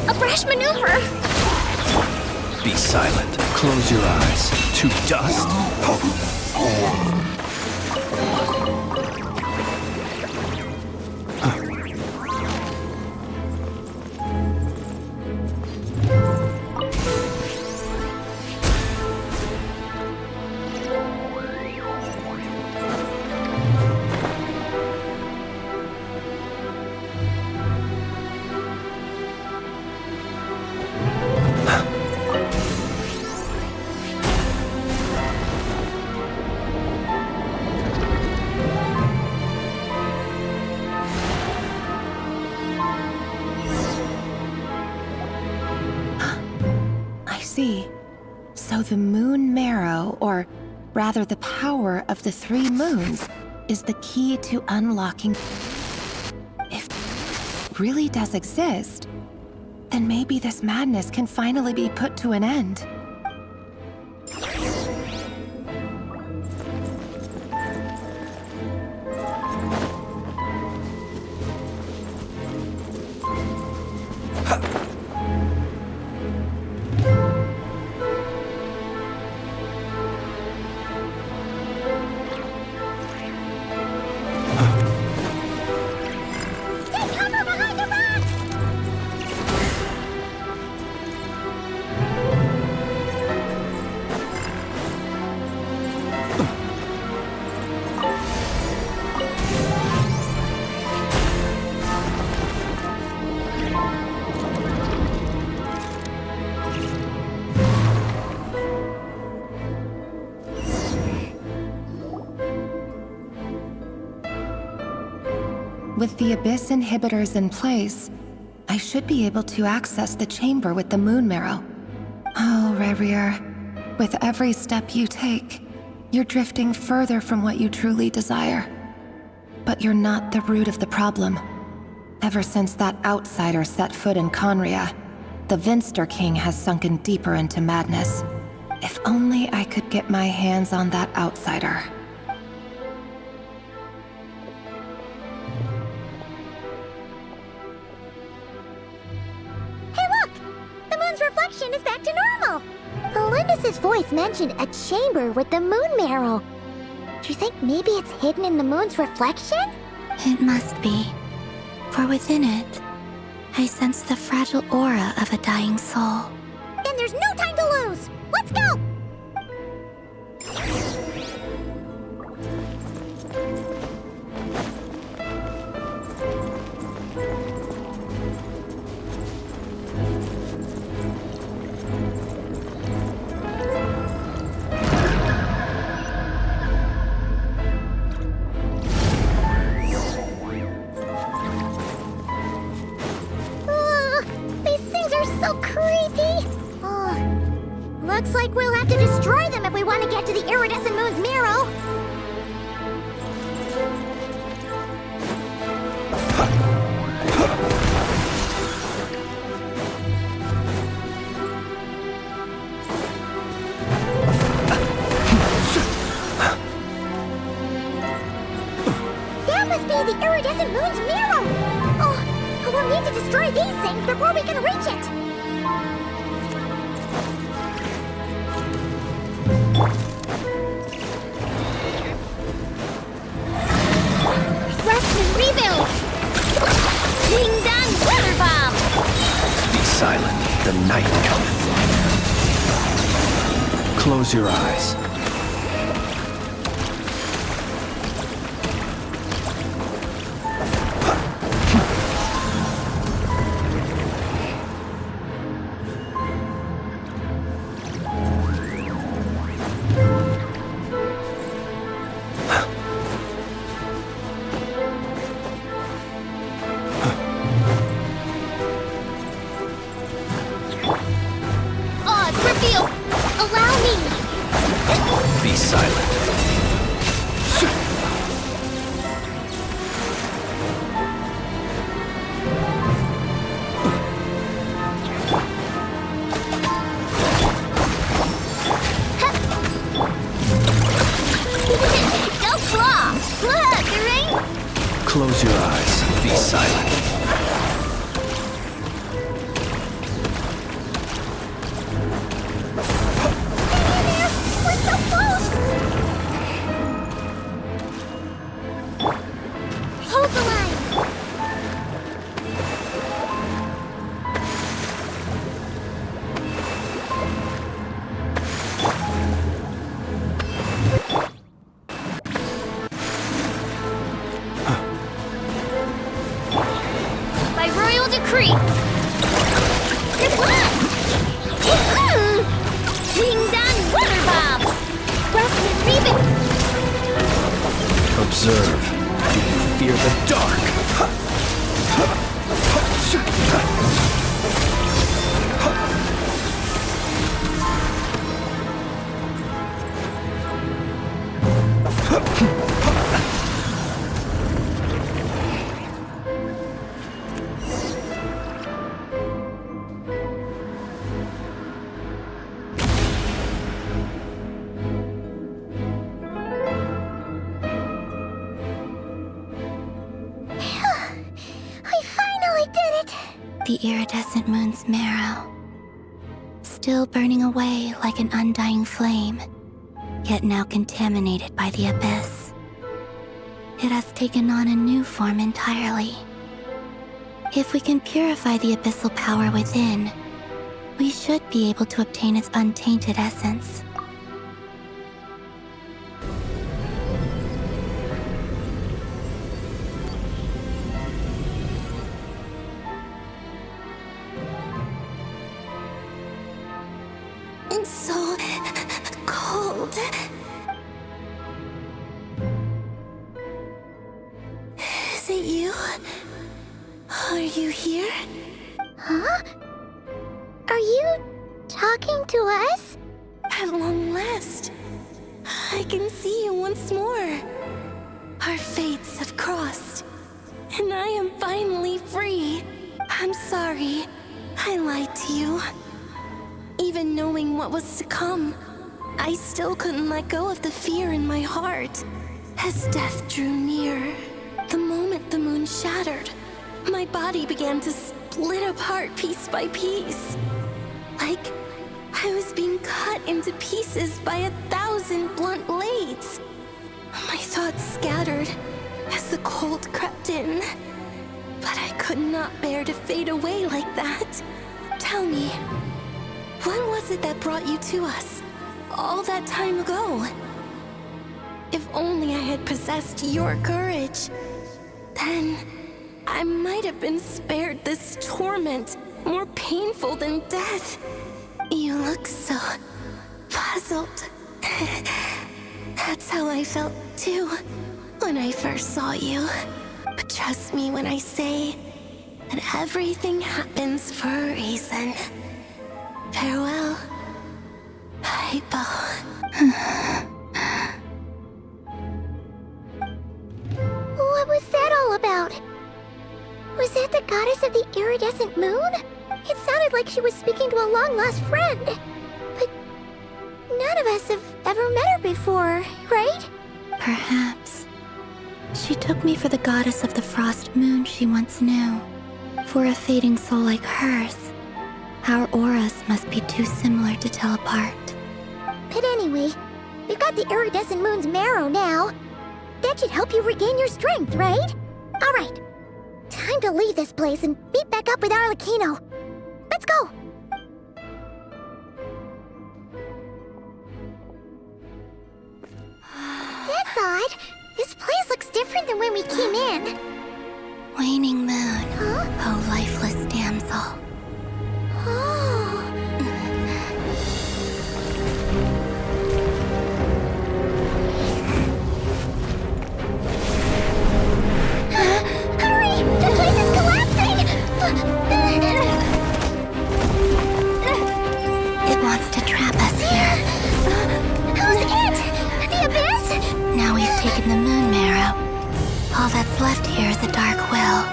A brash maneuver! Be silent. Close your eyes. To dust. So the moon marrow, or rather the power of the 3 moons, is the key to unlocking... If it really does exist, then maybe this madness can finally be put to an end. With the Abyss inhibitors in place, I should be able to access the chamber with the moon marrow. Oh, Rerir, with every step you take, you're drifting further from what you truly desire. But you're not the root of the problem. Ever since that outsider set foot in Conria, the Vinster King has sunken deeper into madness. If only I could get my hands on that outsider. Hey look! The moon's reflection is back to normal! Elendis' voice mentioned a chamber with the moon marrow. Do you think maybe it's hidden in the moon's reflection? It must be. For within it, I sense the fragile aura of a dying soul. Then there's no time to lose! Let's go! These things are so creepy! Looks like we'll have to destroy them if we want to get to the iridescent moon's marrow. That must be the iridescent moon's marrow! Oh, we'll need to destroy these things before we can reach it! Rest and rebuild! Ding dong weather bomb! Be silent, the night cometh. Close your eyes. Be silent. Go claw! Look, the ring! Close your eyes. Be silent. Hold the line! By royal decree! Good luck! Ding dong weather bomb! Rest and rebuild! Observe. Do you fear the dark? The iridescent moon's marrow, still burning away like an undying flame, yet now contaminated by the abyss. It has taken on a new form entirely. If we can purify the abyssal power within, we should be able to obtain its untainted essence. It's so cold. Is it you? Are you here? Huh? Are you talking to us? At long last, I can see you once more. Our fates have crossed, and I am finally free. I'm sorry, I lied to you. Even knowing what was to come, I still couldn't let go of the fear in my heart. As death drew near, the moment the moon shattered, my body began to split apart piece by piece. Like I was being cut into pieces by 1,000 blunt blades. My thoughts scattered as the cold crept in. But I could not bear to fade away like that. Tell me, what was it that brought you to us all that time ago? If only I had possessed your courage, then I might have been spared this torment more painful than death. You look so puzzled. That's how I felt too when I first saw you. But trust me when I say that everything happens for a reason. Farewell, Hypo. What was that all about? Was that the goddess of the iridescent moon? It sounded like she was speaking to a long-lost friend. But none of us have ever met her before, right? Perhaps. She took me for the goddess of the frost moon she once knew. For a fading soul like hers, our auras must be too similar to tell apart. But anyway, we've got the iridescent moon's marrow now. That should help you regain your strength, right? Alright, time to leave this place and meet back up with Arlecchino. Let's go! That's odd. This place looks different than when we came in. Waning moon, oh lifeless damsel. Hurry! The place is collapsing! It wants to trap us here. Who's it? The Abyss? Now we've taken the moon marrow. All that's left here is a dark will.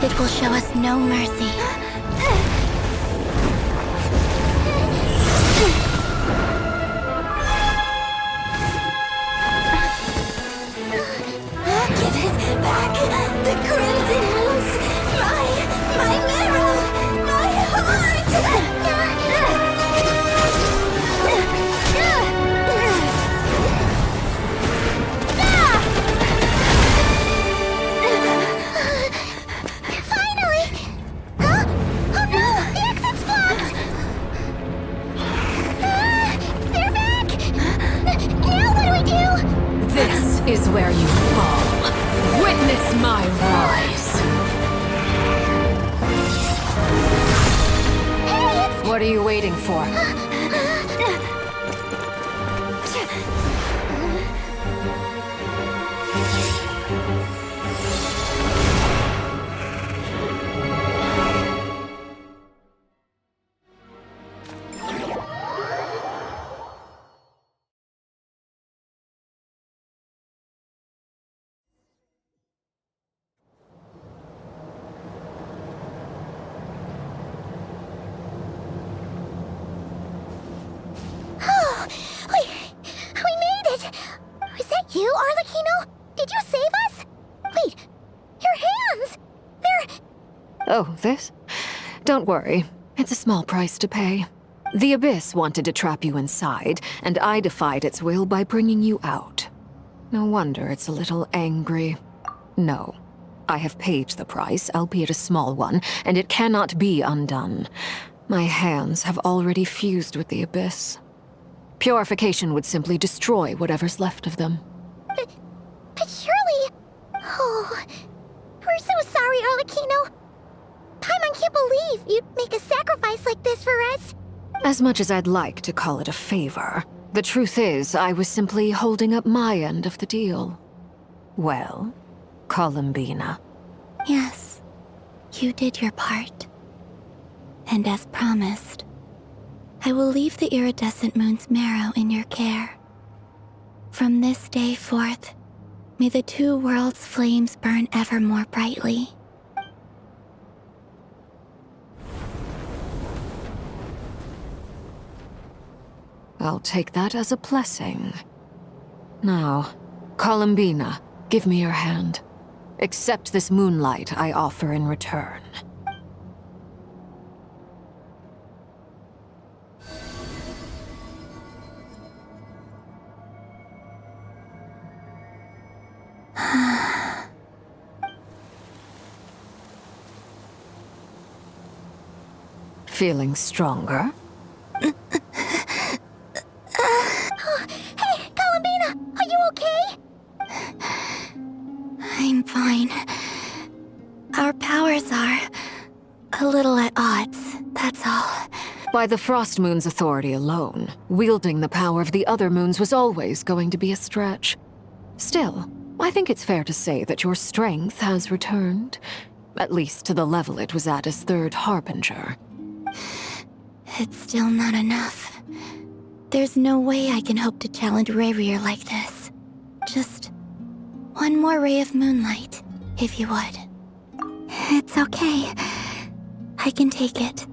It will show us no mercy. Give it back! The crimson moons! My marrow! My heart! Finally! Huh? Oh no! The exit's blocked! They're back! Now what do we do? This is where you fall. Witness my rise. Hey, What are you waiting for? Oh, we made it! Was that you, Arlecchino? Did you save us? Wait, your hands! They're... Oh, this? Don't worry. It's a small price to pay. The Abyss wanted to trap you inside, and I defied its will by bringing you out. No wonder it's a little angry. No. I have paid the price, albeit a small one, and it cannot be undone. My hands have already fused with the Abyss. Purification would simply destroy whatever's left of them. But surely... Oh... We're so sorry, Arlecchino. Paimon can't believe you'd make a sacrifice like this for us. As much as I'd like to call it a favor, the truth is I was simply holding up my end of the deal. Well, Columbina. Yes. You did your part. And as promised, I will leave the iridescent moon's marrow in your care. From this day forth, may the two worlds' flames burn ever more brightly. I'll take that as a blessing. Now, Columbina, give me your hand. Accept this moonlight I offer in return. Feeling stronger? Hey, Columbina, are you okay? I'm fine. Our powers are a little at odds, that's all. By the Frost Moon's authority alone, wielding the power of the other moons was always going to be a stretch. Still, I think it's fair to say that your strength has returned, at least to the level it was at as Third Harbinger. It's still not enough. There's no way I can hope to challenge Rayrir like this. Just one more ray of moonlight, if you would. It's okay. I can take it.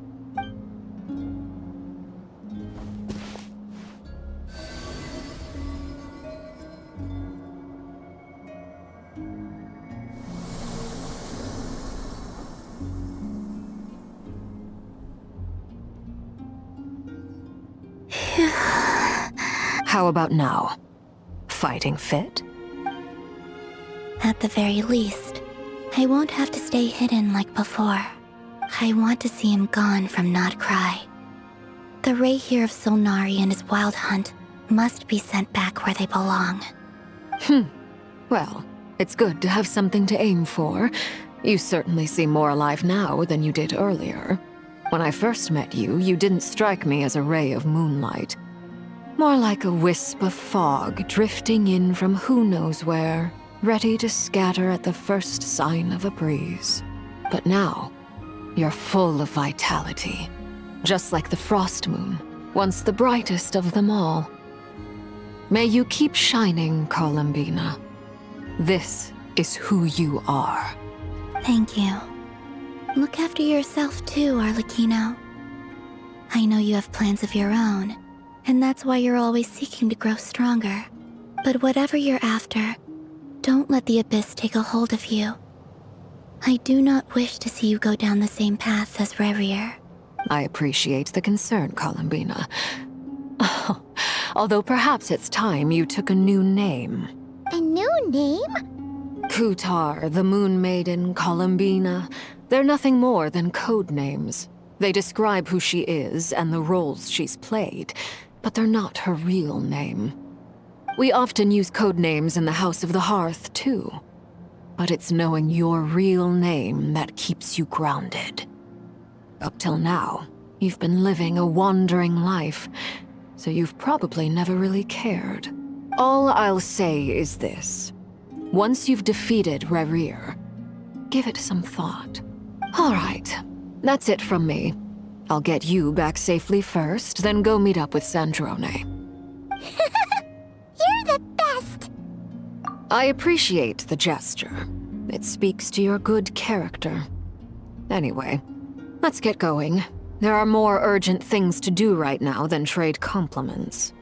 How about now? Fighting fit? At the very least, I won't have to stay hidden like before. I want to see him gone from Nod Krai. The Rayheir of Solnari and his wild hunt must be sent back where they belong. Well, it's good to have something to aim for. You certainly seem more alive now than you did earlier. When I first met you, you didn't strike me as a ray of moonlight. More like a wisp of fog drifting in from who knows where, ready to scatter at the first sign of a breeze. But now, you're full of vitality. Just like the Frost Moon, once the brightest of them all. May you keep shining, Columbina. This is who you are. Thank you. Look after yourself too, Arlecchino. I know you have plans of your own, and that's why you're always seeking to grow stronger. But whatever you're after, don't let the Abyss take a hold of you. I do not wish to see you go down the same path as Rayrir. I appreciate the concern, Columbina. Although perhaps it's time you took a new name. A new name? Kutar, the Moon Maiden, Columbina. They're nothing more than code names. They describe who she is and the roles she's played, but they're not her real name. We often use code names in the House of the Hearth, too. But it's knowing your real name that keeps you grounded. Up till now, you've been living a wandering life, so you've probably never really cared. All I'll say is this. Once you've defeated Rayrir, give it some thought. All right, that's it from me. I'll get you back safely first, then go meet up with Sandrone. You're the best! I appreciate the gesture. It speaks to your good character. Anyway, let's get going. There are more urgent things to do right now than trade compliments.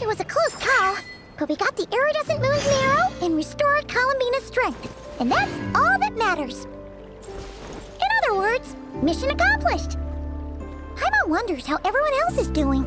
It was a close call, but we got the iridescent moon's marrow and restored Columbina's strength, and that's all that matters. In other words, mission accomplished. Paimon wonders how everyone else is doing.